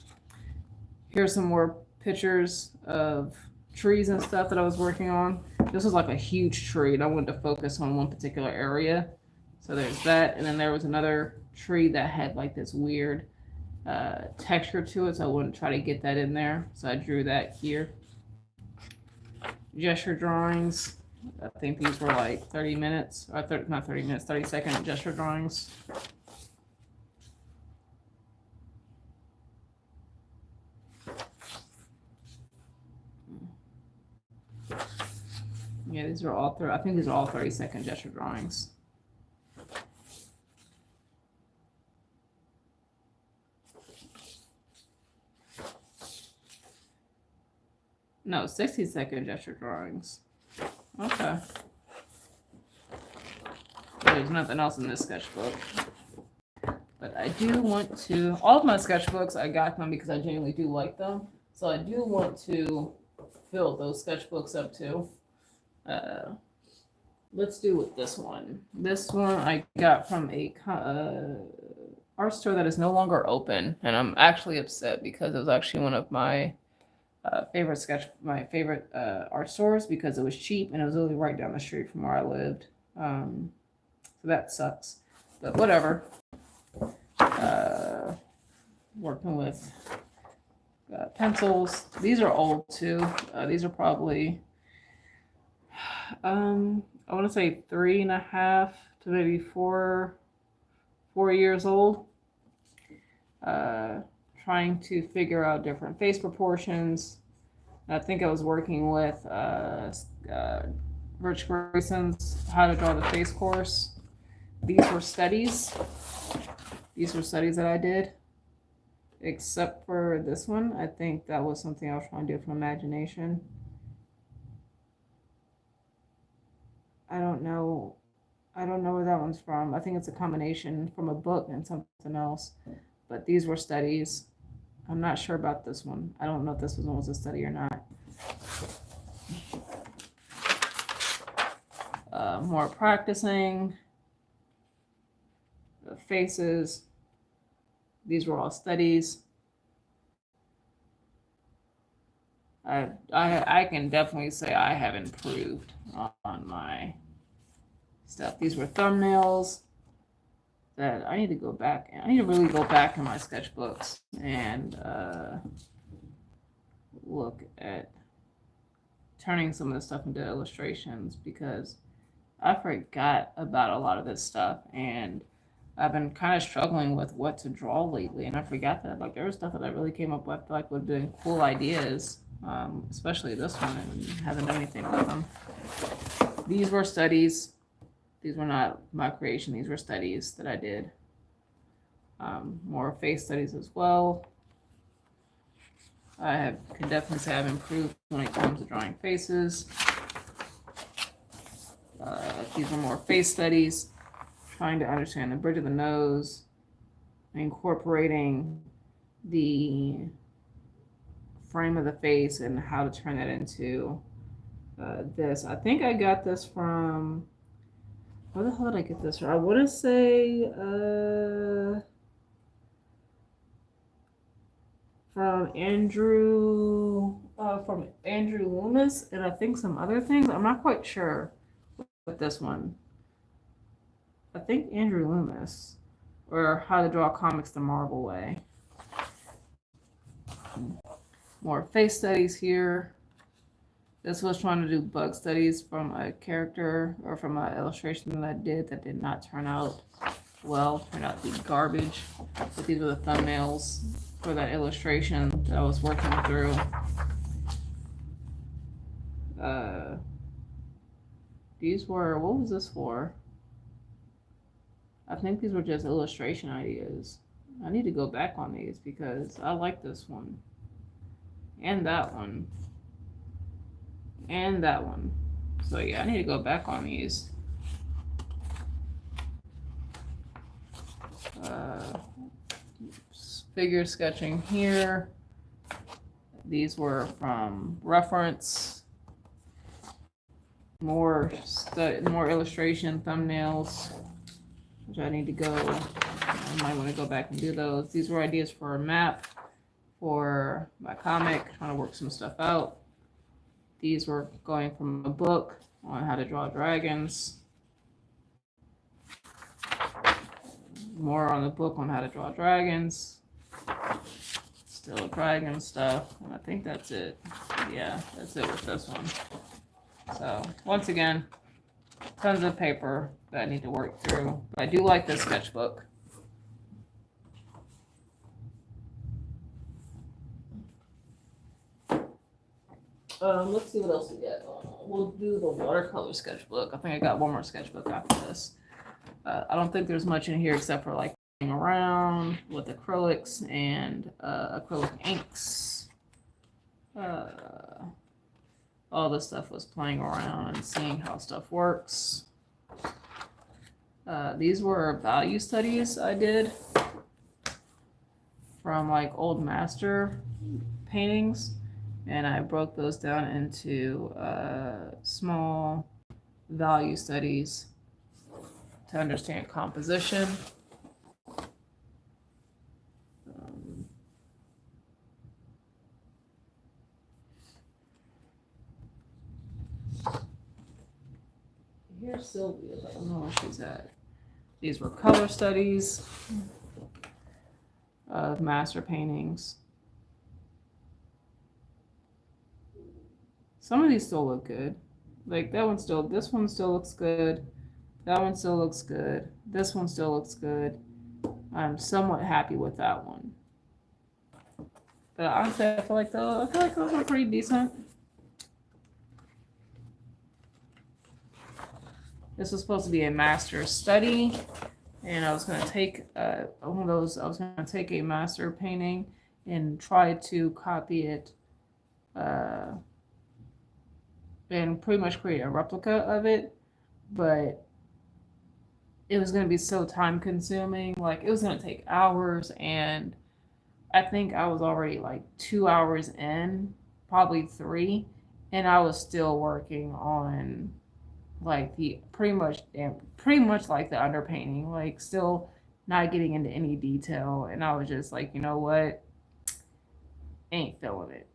Here's some more pictures of trees and stuff that I was working on. This was like a huge tree, and I wanted to focus on one particular area. So there's that, and then there was another tree that had like this weird texture to it, so I wanted to try to get that in there. So I drew that here. Gesture drawings. I think these were like 30 minutes, or not 30 minutes, 30-second gesture drawings. Yeah, these are all I think these are all 30-second gesture drawings. No, 60-second gesture drawings. Okay. There's nothing else in this sketchbook. But I do want to, all of my sketchbooks, I got them because I genuinely do like them. So I do want to fill those sketchbooks up too. Let's do with this one. This one I got from a art store that is no longer open, and I'm actually upset because it was actually one of my favorite art stores, because it was cheap and it was really right down the street from where I lived. So that sucks, but whatever. Working with pencils. These are old too. These are probably I want to say 3.5 to maybe 4 years old. Trying to figure out different face proportions. I think I was working with Rich Grayson's How to Draw the Face course. These were studies. These were studies that I did. Except for this one. I think that was something I was trying to do from imagination. I don't know where that one's from. I think it's a combination from a book and something else. But these were studies. I'm not sure about this one. I don't know if this one was a study or not. More practicing. The faces. These were all studies. I can definitely say I have improved on my stuff. These were thumbnails that I need to go back. I need to really go back in my sketchbooks and look at turning some of this stuff into illustrations, because I forgot about a lot of this stuff, and I've been kind of struggling with what to draw lately, and I forgot that like there was stuff that I really came up with like would have been cool ideas, especially this one, and haven't done anything with them. These were studies. These were not my creation. These were studies that I did. More face studies as well. Can definitely say I've improved when it comes to drawing faces. These are more face studies, trying to understand the bridge of the nose, incorporating the frame of the face and how to turn that into this. I think I got this from, where the hell did I get this from? I want to say from Andrew Loomis, and I think some other things. I'm not quite sure with this one. I think Andrew Loomis, or How to Draw Comics the Marvel Way. More face studies here. This was trying to do bug studies from a character or from an illustration that I did that did not turn out well, turned out to be garbage. But these were the thumbnails for that illustration that I was working through. These were, what was this for? I think these were just illustration ideas. I need to go back on these because I like this one. And that one. And that one. So yeah, I need to go back on these. Figure sketching here. These were from reference. More illustration thumbnails, which I need to go. I might want to go back and do those. These were ideas for a map for my comic, trying to work some stuff out. These were going from a book on how to draw dragons. More on the book on how to draw dragons. Still dragon stuff. And I think that's it. Yeah, that's it with this one. So once again, tons of paper that I need to work through. But I do like this sketchbook. Let's see what else we get. We'll do the watercolor sketchbook. I think I got one more sketchbook after this. I don't think there's much in here except for like playing around with acrylics and acrylic inks. All this stuff was playing around and seeing how stuff works. These were value studies I did from like old master paintings, and I broke those down into small value studies to understand composition. Here's Sylvia, I don't know where she's at. These were color studies of master paintings. Some of these still look good. Like that one still, this one still looks good. That one still looks good. This one still looks good. I'm somewhat happy with that one. But honestly, I feel like those are pretty decent. This was supposed to be a master study, and I was going to take one of those. I was going to take a master painting and try to copy it, and pretty much create a replica of it, but it was going to be so time consuming. Like it was going to take hours, and I think I was already like 2 hours in, probably 3, and I was still working on like the pretty much like the underpainting, like still not getting into any detail. And I was just like, you know what, ain't feeling it.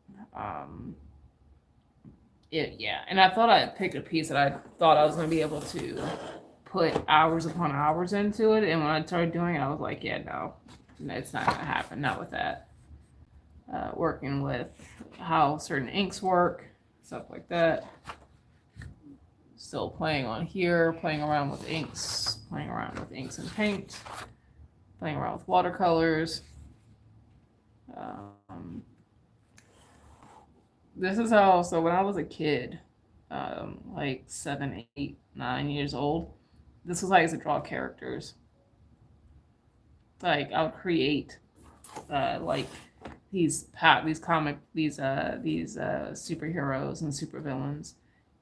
Yeah. And I thought I picked a piece that I thought I was going to be able to put hours upon hours into it. And when I started doing it, I was like, yeah, no, it's not going to happen. Not with that. Working with how certain inks work, stuff like that. Still playing on here, playing around with inks and paint, playing around with watercolors. This is how, so when I was a kid, like 7, 8, 9 years old. This was how I used to draw characters. Like I would create like these superheroes and supervillains,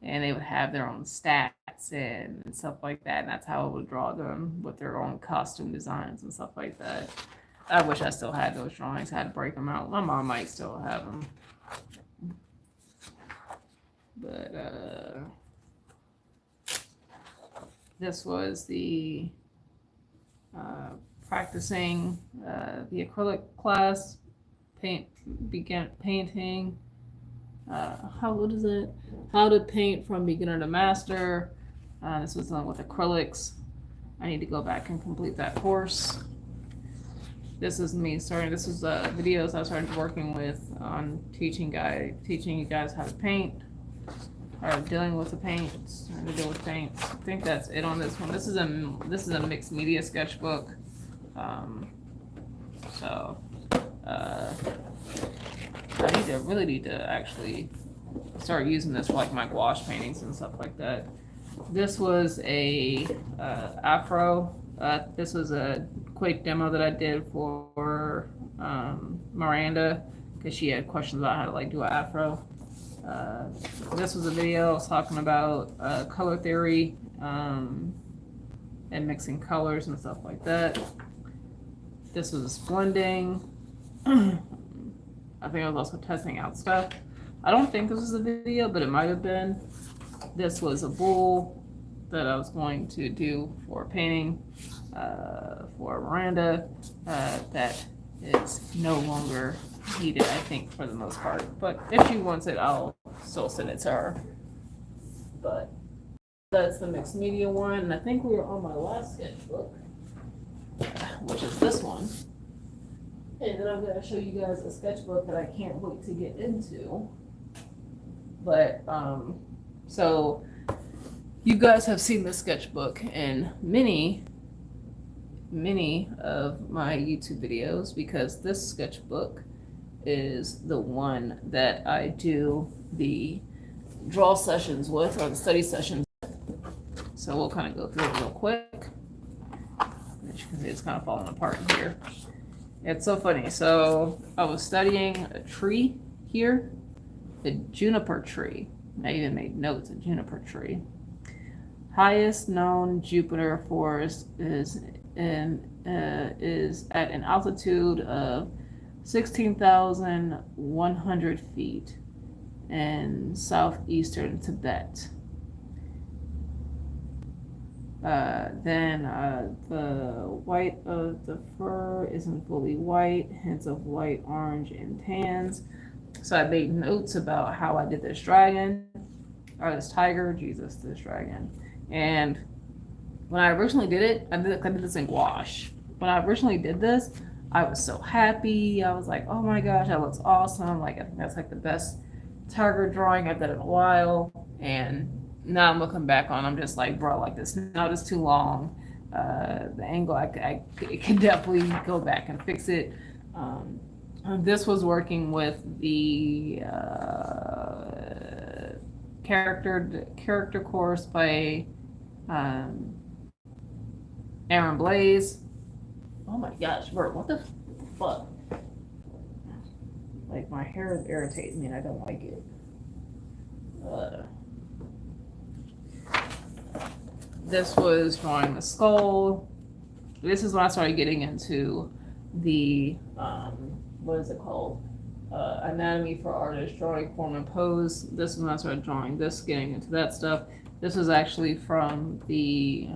and they would have their own stats and stuff like that. And that's how I would draw them with their own costume designs and stuff like that. I wish I still had those drawings. I had to break them out. My mom might still have them, but this was the practicing the acrylic class. Began painting. What is it? How to paint from beginner to master. This was done with acrylics. I need to go back and complete that course. This is me starting. This is videos I started working with on teaching you guys how to paint, or dealing with the paints, how to deal with paints. I think that's it on this one. This is a mixed media sketchbook. So I really need to actually start using this for like my gouache paintings and stuff like that. This was a afro. This was a quick demo that I did for Miranda, because she had questions about how to like do an afro. This was a video I was talking about color theory and mixing colors and stuff like that. This was blending. I think I was also testing out stuff. I don't think this was a video, but it might have been. This was a bowl that I was going to do for painting for Miranda that is no longer needed, I think, for the most part. But if she wants it, I'll still send it to her. But that's the mixed media one. And I think we were on my last sketchbook, which is this one. And then I'm going to show you guys a sketchbook that I can't wait to get into. But, so you guys have seen this sketchbook in many of my YouTube videos, because this sketchbook is the one that I do the draw sessions with, or the study sessions. So we'll kind of go through it real quick. As you can see, it's kind of falling apart here. It's so funny. So I was studying a tree here, the juniper tree. I even made notes, a juniper tree. Highest known Jupiter forest is at an altitude of 16,100 feet in southeastern Tibet. Then the white of the fur isn't fully white, hints of white, orange, and tans. So I made notes about how I did this dragon, or this tiger, Jesus, this dragon. And when I originally did it, I did this in gouache. When I originally did this, I was so happy. I was like, oh my gosh, that looks awesome. Like, I think that's like the best tiger drawing I've done in a while. And now I'm looking back on, I'm just like, bro, like this note is too long. The angle, I could definitely go back and fix it. This was working with the character course by Aaron Blaze. Oh my gosh, bro, what the fuck? Like, my hair is irritating me and I don't like it. This was drawing the skull. This is when I started getting into the, what is it called? Anatomy for Artists, drawing form and pose. This is when I started drawing this, getting into that stuff. This was actually from the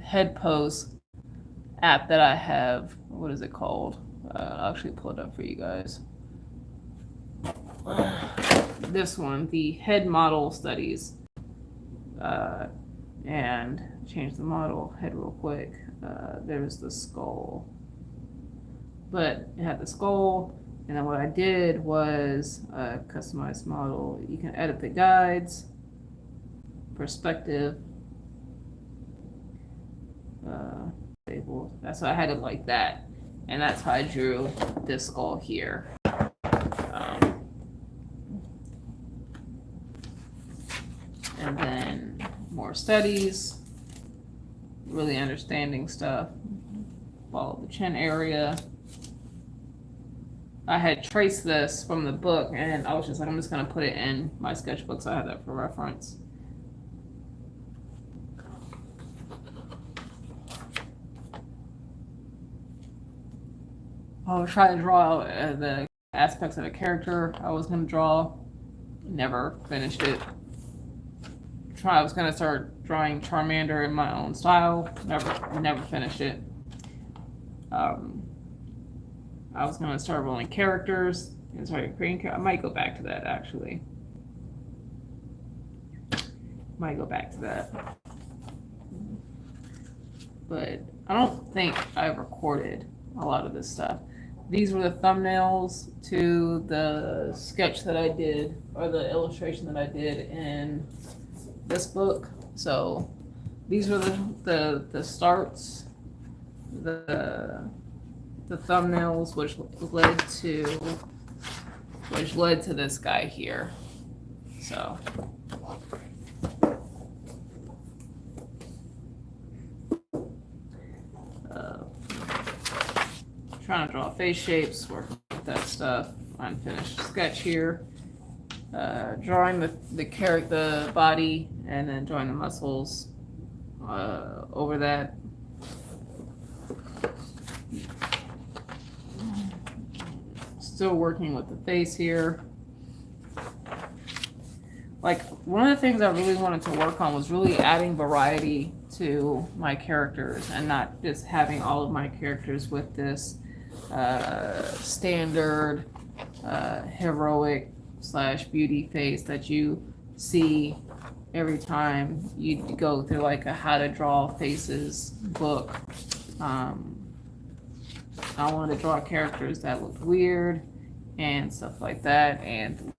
head pose app that I have. What is it called? I'll actually pull it up for you guys. This one, the head model studies. And change the model head real quick. There's the skull. But it had the skull, and then what I did was customize model. You can edit the guides, perspective, label. That's why I had it like that, and that's how I drew this skull here. more studies, really understanding stuff. Follow the chin area. I had traced this from the book, and I was just like, I'm just going to put it in my sketchbook, so I have that for reference. I was trying to draw the aspects of a character I was going to draw. Never finished it. I was going to start drawing Charmander in my own style. Never finished it. I was going to start rolling characters and start creating. I might go back to that, actually. Might go back to that. But I don't think I recorded a lot of this stuff. These were the thumbnails to the sketch that I did, or the illustration that I did in this book. So these were the starts, the thumbnails, which led to this guy here. So trying to draw face shapes, working with that stuff. Unfinished sketch here. Drawing the character, the body, and then drawing the muscles over that. Still working with the face here. Like, one of the things I really wanted to work on was really adding variety to my characters and not just having all of my characters with this standard heroic / beauty face that you see every time you go through like a how to draw faces book. I wanted to draw characters that looked weird and stuff like that, and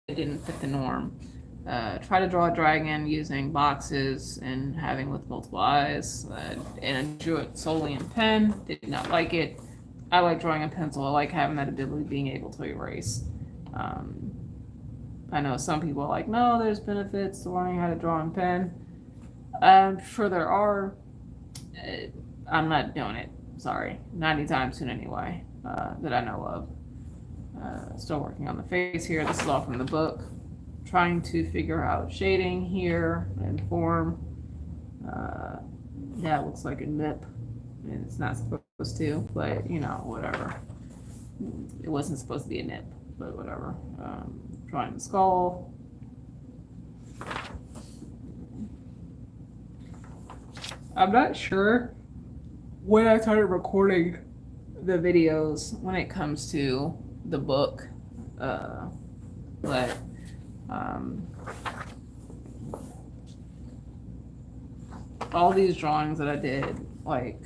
it didn't fit the norm. Try to draw a dragon using boxes and having with multiple eyes, and I drew it solely in pen. Did not like it. I like drawing in pencil. I like having that ability, being able to erase. I know some people are like, no, there's benefits to learning how to draw in pen. I'm sure there are. I'm not doing it. Sorry. Not anytime soon anyway, that I know of. Still working on the face here. This is all from the book. Trying to figure out shading here and form. Yeah, it looks like a nip. And it's not supposed to, but you know, whatever. It wasn't supposed to be a nip, but whatever. Drawing the skull. I'm not sure when I started recording the videos when it comes to the book, but all these drawings that I did, like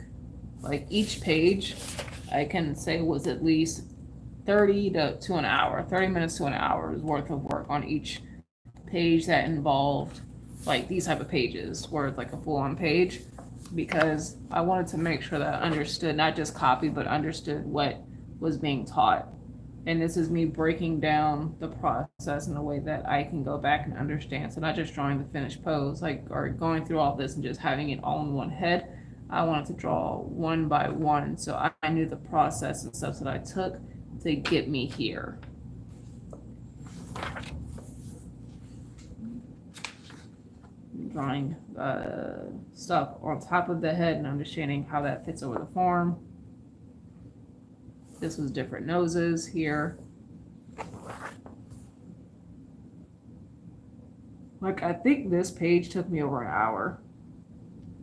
each page, I can say was at least 30 to an hour, 30 minutes to an hour's worth of work on each page that involved like these type of pages where it's like a full-on page, because I wanted to make sure that I understood, not just copied, but understood what was being taught. And this is me breaking down the process in a way that I can go back and understand. So not just drawing the finished pose, or going through all this and just having it all in one head. I wanted to draw one by one, so I knew the process and steps that I took to get me here. Drawing stuff on top of the head and understanding how that fits over the form. This was different noses here. Like, I think this page took me over an hour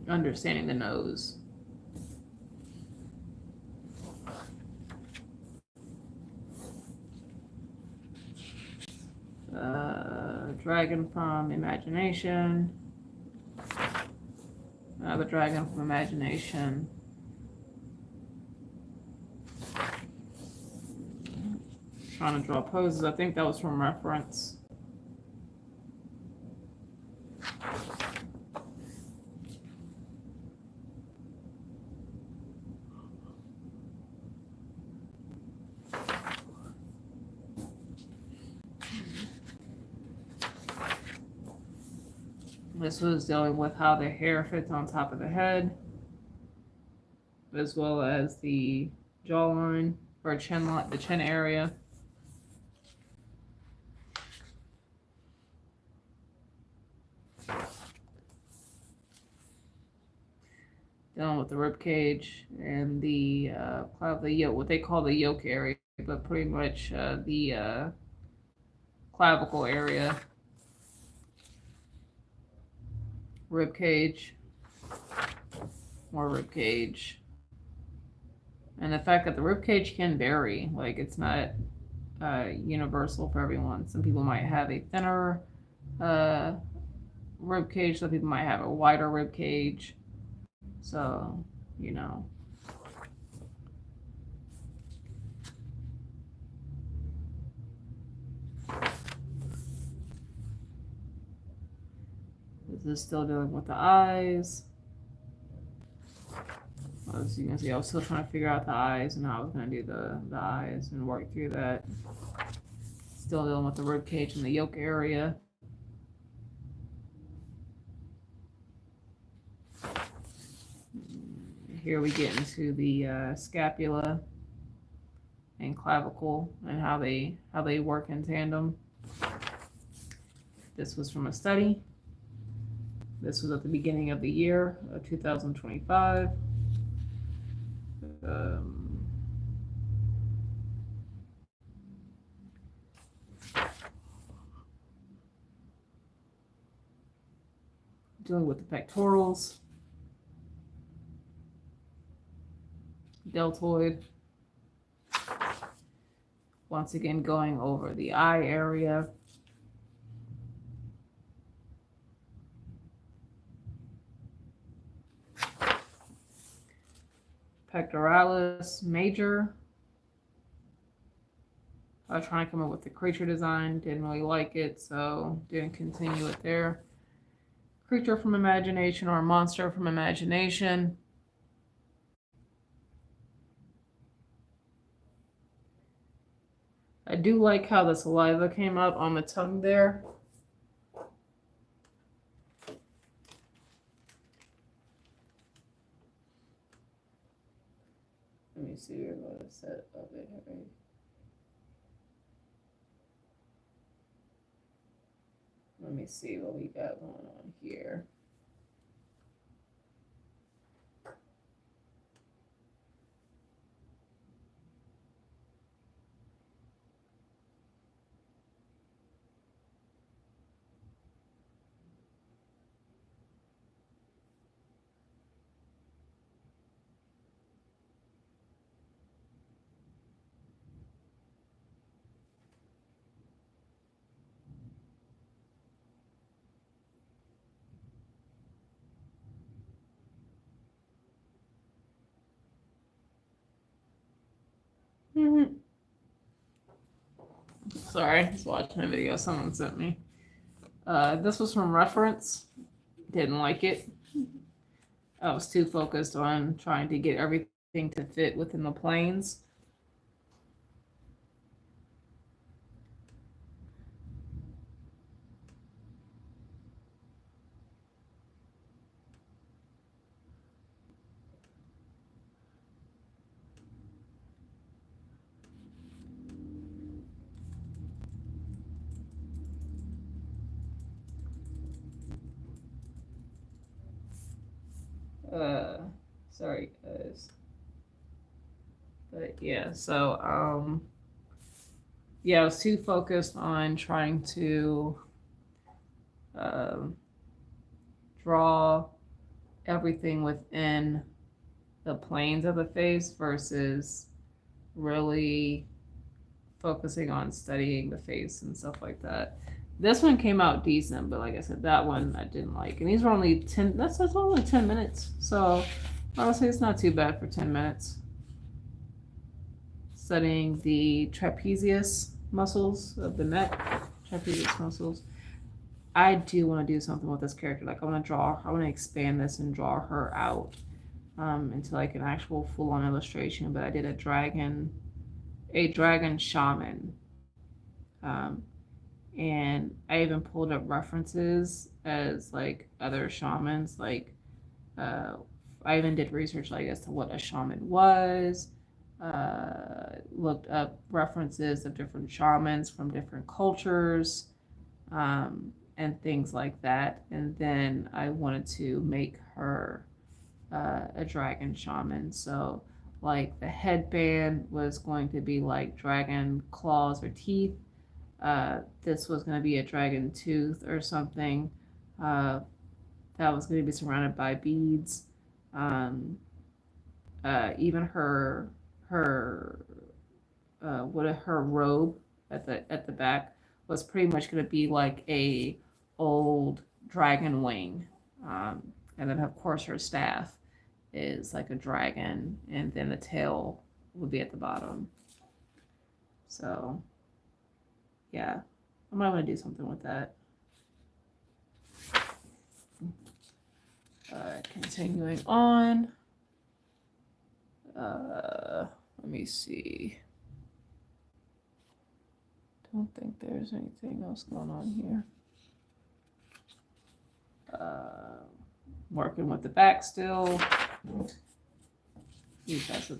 understanding the nose. Dragon from Imagination. Another dragon from Imagination. Trying to draw poses. I think that was from reference. This was dealing with how the hair fits on top of the head, as well as the jawline or chin line, the chin area. Dealing with the rib cage and the yoke, what they call the yoke area, but pretty much the clavicle area, rib cage, more rib cage, and the fact that the rib cage can vary, like it's not universal for everyone. Some people might have a thinner rib cage, some people might have a wider rib cage. So, you know. This is still dealing with the eyes. As you can see, I was still trying to figure out the eyes and how I was going to do the eyes and work through that. Still dealing with the rib cage and the yoke area. Here we get into the scapula and clavicle and how they work in tandem. This was from a study. This was at the beginning of the year of 2025. Dealing with the pectorals, deltoid. Once again, going over the eye area. Pectoralis major. I was trying to come up with the creature design, didn't really like it, so didn't continue it there. Creature from imagination or monster from imagination. I do like how the saliva came up on the tongue there. Let me see what a set of it. Right? Let me see what we got going on here. Sorry, I was watching a video someone sent me. This was from reference. Didn't like it. I was too focused on trying to get everything to fit within the planes. Sorry guys, but yeah, so yeah, I was too focused on trying to draw everything within the planes of the face versus really focusing on studying the face and stuff like that. This one came out decent, but like I said, that one I didn't like. And these were only 10, that's only 10 minutes. So I would say it's not too bad for 10 minutes. Studying the trapezius muscles of the neck, trapezius muscles. I do want to do something with this character. Like I want to expand this and draw her out into like an actual full-on illustration. But I did a dragon shaman. And I even pulled up references as like other shamans, like uh, I even did research like as to what a shaman was. Looked up references of different shamans from different cultures, and things like that. And then I wanted to make her a dragon shaman. So, like, the headband was going to be like dragon claws or teeth. This was going to be a dragon tooth or something. Uh, that was going to be surrounded by beads. Um, Even her what her robe at the back was pretty much going to be like a old dragon wing, and then of course her staff is like a dragon, and then the tail would be at the bottom. So yeah, I might want to do something with that. Continuing on. Let me see. Don't think there's anything else going on here. Working with the back still. You guys,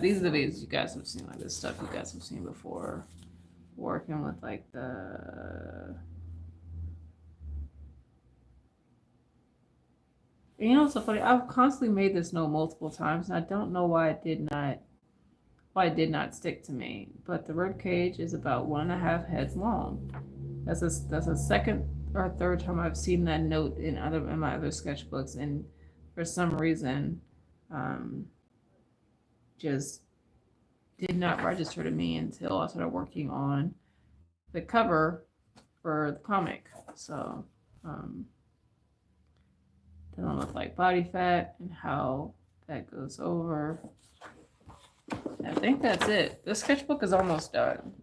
these are the videos you guys have seen, like this stuff you guys have seen before. Working with like the, you know, it's so funny. I've constantly made this note multiple times, and I don't know why it did not stick to me. But the rib cage is about 1.5 heads long. That's a second or third time I've seen that note in my other sketchbooks, and for some reason, just did not register to me until I started working on the cover for the comic. So, dealing with like body fat and how that goes over. I think that's it. The sketchbook is almost done.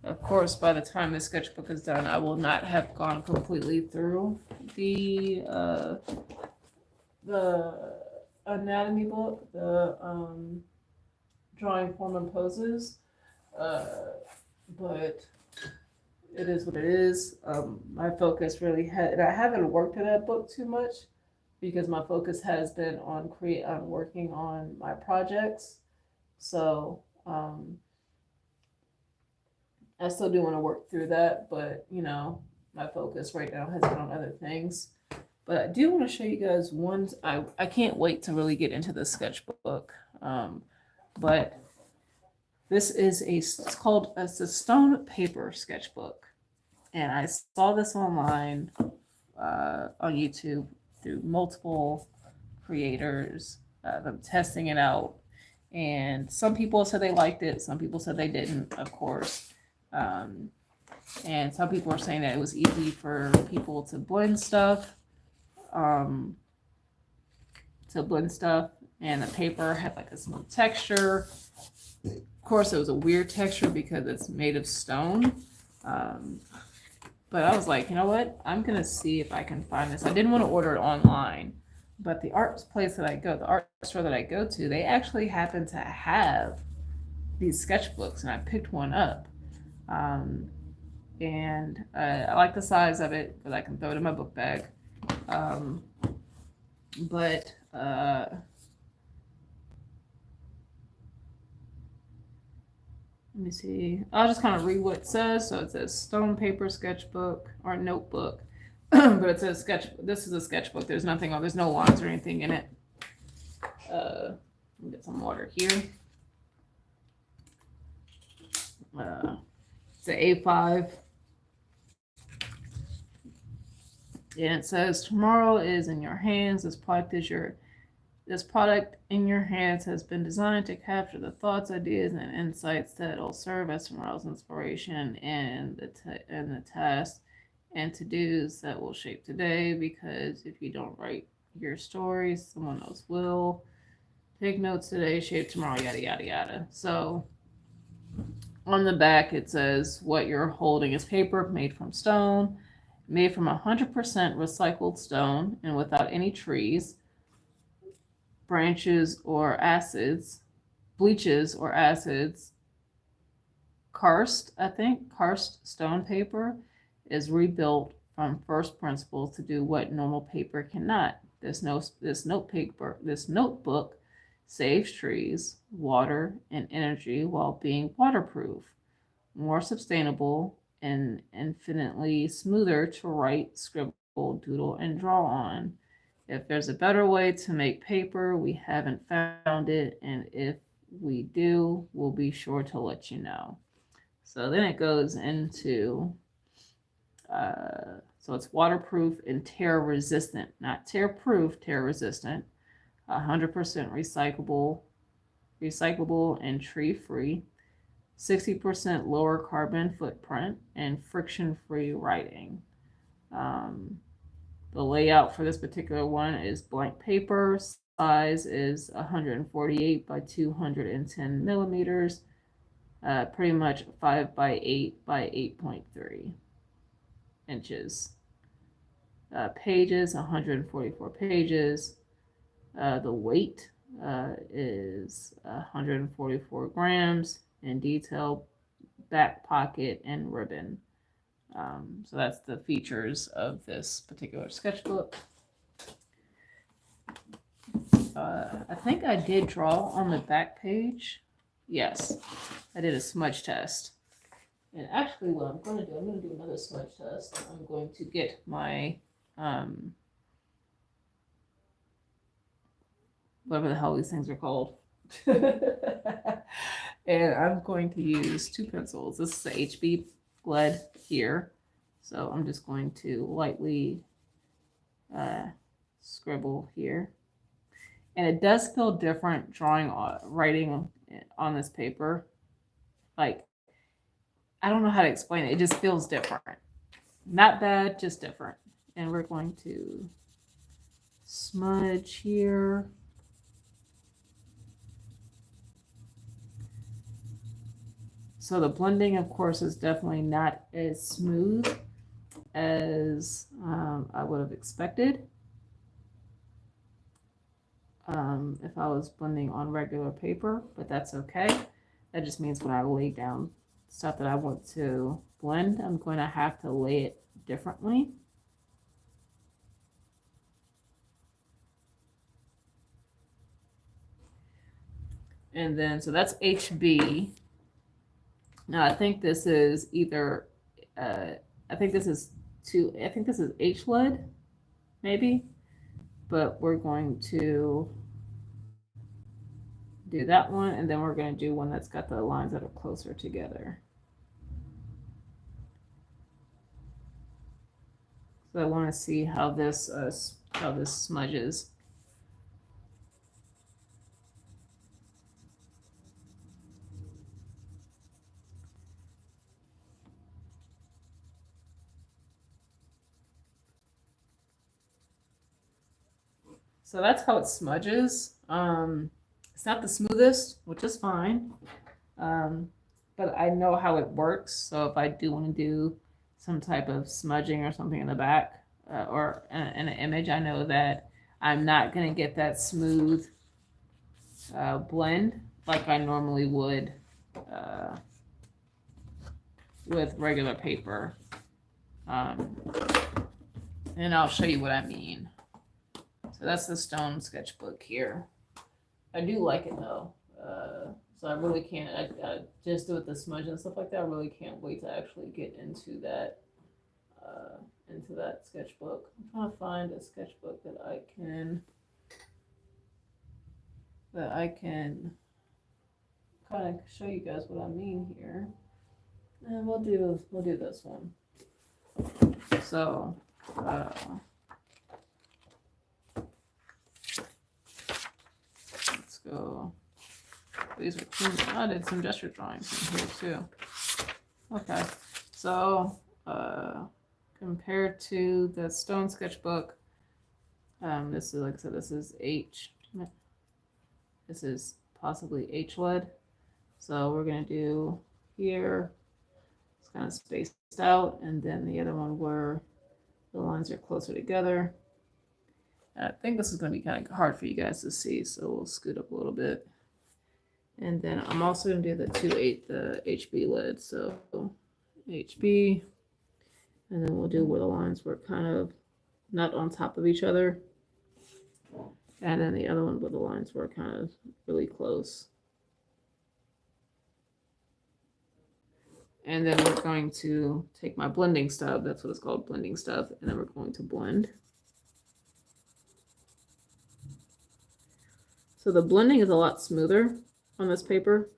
Of course, by the time the sketchbook is done, I will not have gone completely through the anatomy book, the drawing form and poses. But it is what it is. My focus really and I haven't worked in that book too much because my focus has been on working on my projects. So I still do want to work through that, but you know, my focus right now has been on other things. But I do want to show you guys ones. I can't wait to really get into the sketchbook. But this is it's called a stone paper sketchbook, and I saw this online on YouTube through multiple creators, them testing it out, and some people said they liked it, some people said they didn't, of course, and some people were saying that it was easy for people to blend stuff, and the paper had like a smooth texture. Of course, it was a weird texture because it's made of stone. But I was like, you know what? I'm going to see if I can find this. I didn't want to order it online, but the art store that I go to, they actually happen to have these sketchbooks, and I picked one up. And I like the size of it because I can throw it in my book bag. But let me see. I'll just kind of read what it says. So it says stone paper sketchbook or notebook, but it says this is a sketchbook. There's nothing on. There's no lines or anything in it. Let me get some water here. It's an A5, and it says tomorrow is in your hands. This product in your hands has been designed to capture the thoughts, ideas, and insights that will serve as tomorrow's inspiration and the tasks and to-dos that will shape today. Because if you don't write your stories, someone else will. Take notes today, shape tomorrow, yada, yada, yada. So on the back, it says what you're holding is paper made from stone, made from 100% recycled stone and without any trees, bleaches or acids, karst, I think, karst stone paper is rebuilt from first principles to do what normal paper cannot. This notebook saves trees, water, and energy while being waterproof, more sustainable, and infinitely smoother to write, scribble, doodle, and draw on. If there's a better way to make paper, we haven't found it, and if we do, we'll be sure to let you know. So then it goes into, so it's waterproof and tear resistant, not tear proof, tear resistant, 100% recyclable and tree free, 60% lower carbon footprint, and friction free writing. Um, the layout for this particular one is blank paper. Size is 148 by 210 millimeters, pretty much 5 by 8 by 8.3 inches. Pages, 144 pages. The weight is 144 grams, and detail, back pocket, and ribbon. So that's the features of this particular sketchbook. I think I did draw on the back page. Yes, I did a smudge test. And actually what I'm going to do another smudge test. I'm going to get my, whatever the hell these things are called. And I'm going to use 2 pencils. This is a HB lead here. So I'm just going to lightly scribble here. And it does feel different writing on this paper. Like, I don't know how to explain it. It just feels different. Not bad, just different. And we're going to smudge here. So the blending, of course, is definitely not as smooth as I would have expected. If I was blending on regular paper, but that's okay. That just means when I lay down stuff that I want to blend, I'm going to have to lay it differently. And then, so that's HB. Now I think this is either, I think this is H lead, maybe, but we're going to do that one, and then we're going to do one that's got the lines that are closer together. So I want to see how this smudges. So that's how it smudges. It's not the smoothest, which is fine. But I know how it works. So if I do want to do some type of smudging or something in the back or in an image, I know that I'm not going to get that smooth blend like I normally would with regular paper. And I'll show you what I mean. So that's the stone sketchbook here. I do like it though. So I really can't, I just do it the smudge and stuff like that. I really can't wait to actually get into that sketchbook. I'm trying to find a sketchbook that I can kind of show you guys what I mean here. And we'll do this one. So let's go. These are two. I did some gesture drawings in here too. Okay, so compared to the stone sketchbook, this is, like I said, this is H. This is possibly H lead. So we're gonna do here. It's kind of spaced out, and then the other one where the lines are closer together. I think this is going to be kind of hard for you guys to see, so we'll scoot up a little bit. And then I'm also going to do the HB lid. So HB, and then we'll do where the lines were kind of not on top of each other. And then the other one where the lines were kind of really close. And then we're going to take my blending stub, that's what it's called, blending stub, and then we're going to blend. So the blending is a lot smoother on this paper.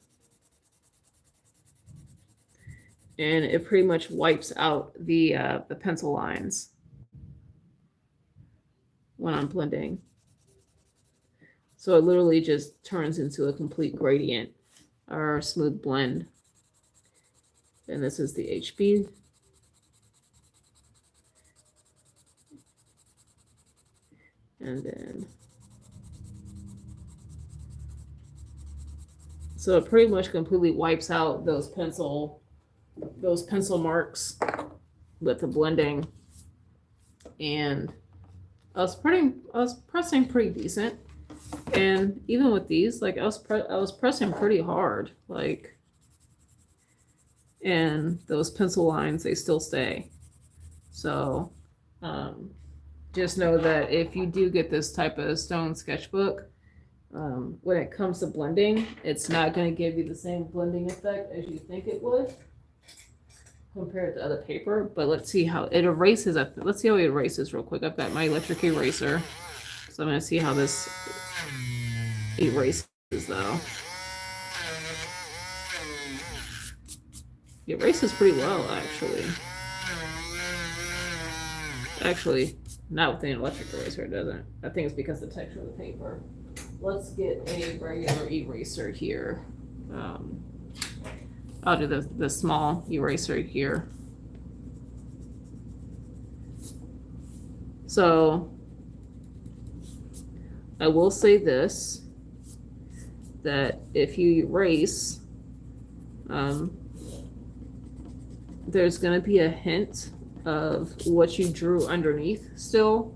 And it pretty much wipes out the pencil lines when I'm blending. So it literally just turns into a complete gradient or smooth blend. And this is the HB. And then, so it pretty much completely wipes out those pencil marks with the blending. And I was pressing pretty decent. And even with these, like I was pressing pretty hard, like, and those pencil lines, they still stay. So just know that if you do get this type of stone sketchbook, when it comes to blending, it's not going to give you the same blending effect as you think it would compared to other paper. But let's see how it erases. Let's see how it erases real quick. I've got my electric eraser, so I'm going to see how this erases though. It erases pretty well, actually. Actually, not with the electric eraser, it doesn't. I think it's because of the texture of the paper. Let's get a regular eraser here. I'll do the small eraser here. So I will say this, that if you erase, there's going to be a hint of what you drew underneath still,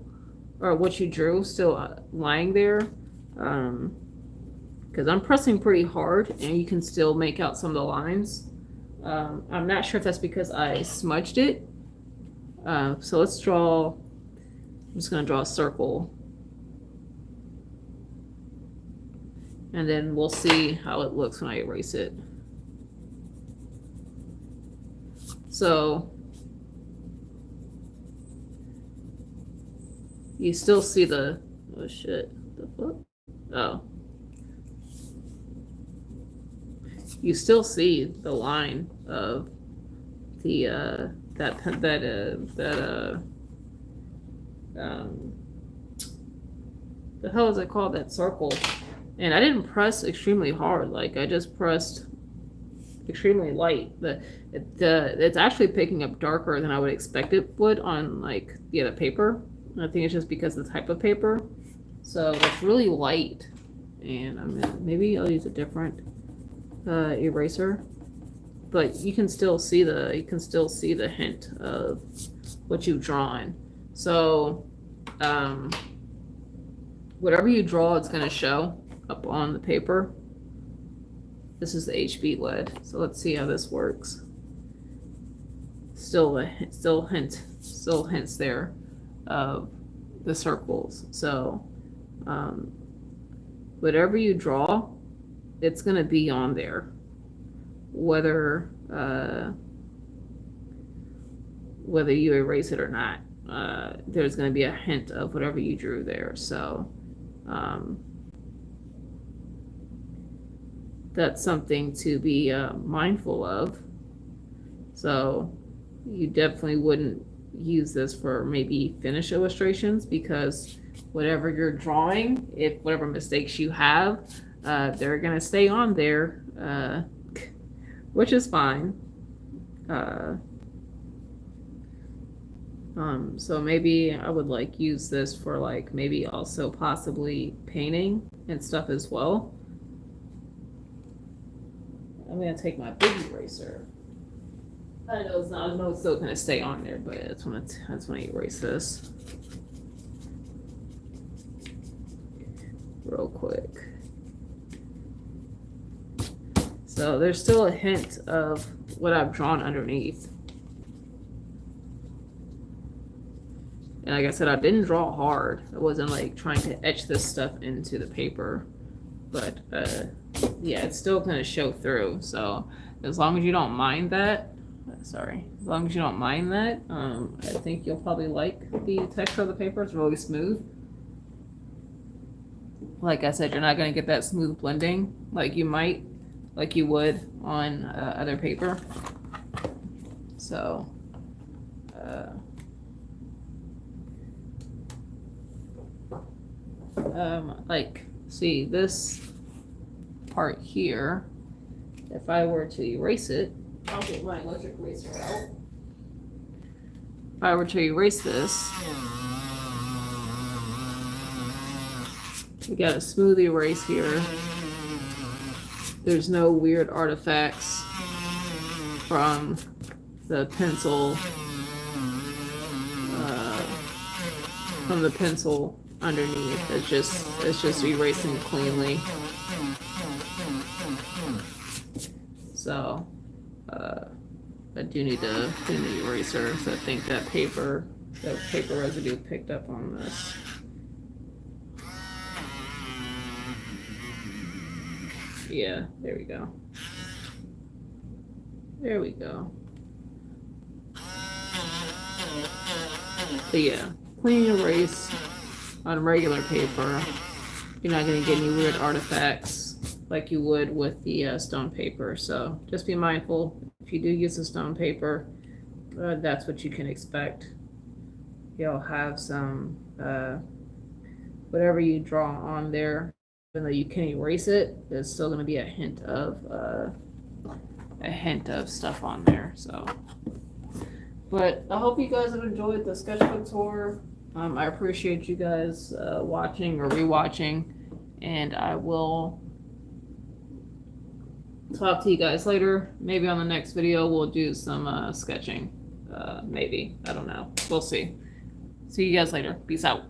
or what you drew still lying there, because I'm pressing pretty hard and you can still make out some of the lines. I'm not sure if that's because I smudged it. So let's draw, I'm just going to draw a circle, and then we'll see how it looks when I erase it. So you still see the, oh shit, the fuck? Oh. You still see the line of the, the hell is it called, that circle? And I didn't press extremely hard, like I just pressed extremely light. It's actually picking up darker than I would expect it would on like the other paper. I think it's just because of the type of paper. So it's really light, and maybe I'll use a different eraser, but you can still see the hint of what you've drawn. So whatever you draw, it's going to show up on the paper. This is the HB lid, so let's see how this works. Still hints there of the circles. So whatever you draw, it's going to be on there, whether you erase it or not. There's going to be a hint of whatever you drew there. So that's something to be mindful of. So you definitely wouldn't use this for maybe finish illustrations, because whatever you're drawing, if whatever mistakes you have, they're going to stay on there, which is fine. So maybe I would like use this for like maybe also possibly painting and stuff as well. I'm going to take my big eraser. I know it's still going to stay on there, but that's when I erase this real quick. So there's still a hint of what I've drawn underneath. And like I said, I didn't draw hard. I wasn't like trying to etch this stuff into the paper. But yeah, it's still gonna show through. So as long as you don't mind that, as long as you don't mind that, I think you'll probably like the texture of the paper. It's really smooth. Like I said, you're not gonna get that smooth blending like you would on other paper. So like, see this part here, if I were to erase it, I'll get my electric eraser out. If I were to erase this, we got a smooth erase here. There's no weird artifacts from the pencil, underneath. It's just erasing cleanly. So I do need to clean the eraser. So I think that paper residue picked up on this. Yeah, there we go. There we go. But yeah, clean erase on regular paper. You're not going to get any weird artifacts like you would with the stone paper. So just be mindful. If you do use the stone paper, that's what you can expect. You'll have some, whatever you draw on there, even though you can erase it, there's still going to be a hint of stuff on there. So, but I hope you guys have enjoyed the sketchbook tour. I appreciate you guys watching or rewatching, and I will talk to you guys later. Maybe on the next video we'll do some sketching. Maybe, I don't know. We'll see. See you guys later. Peace out.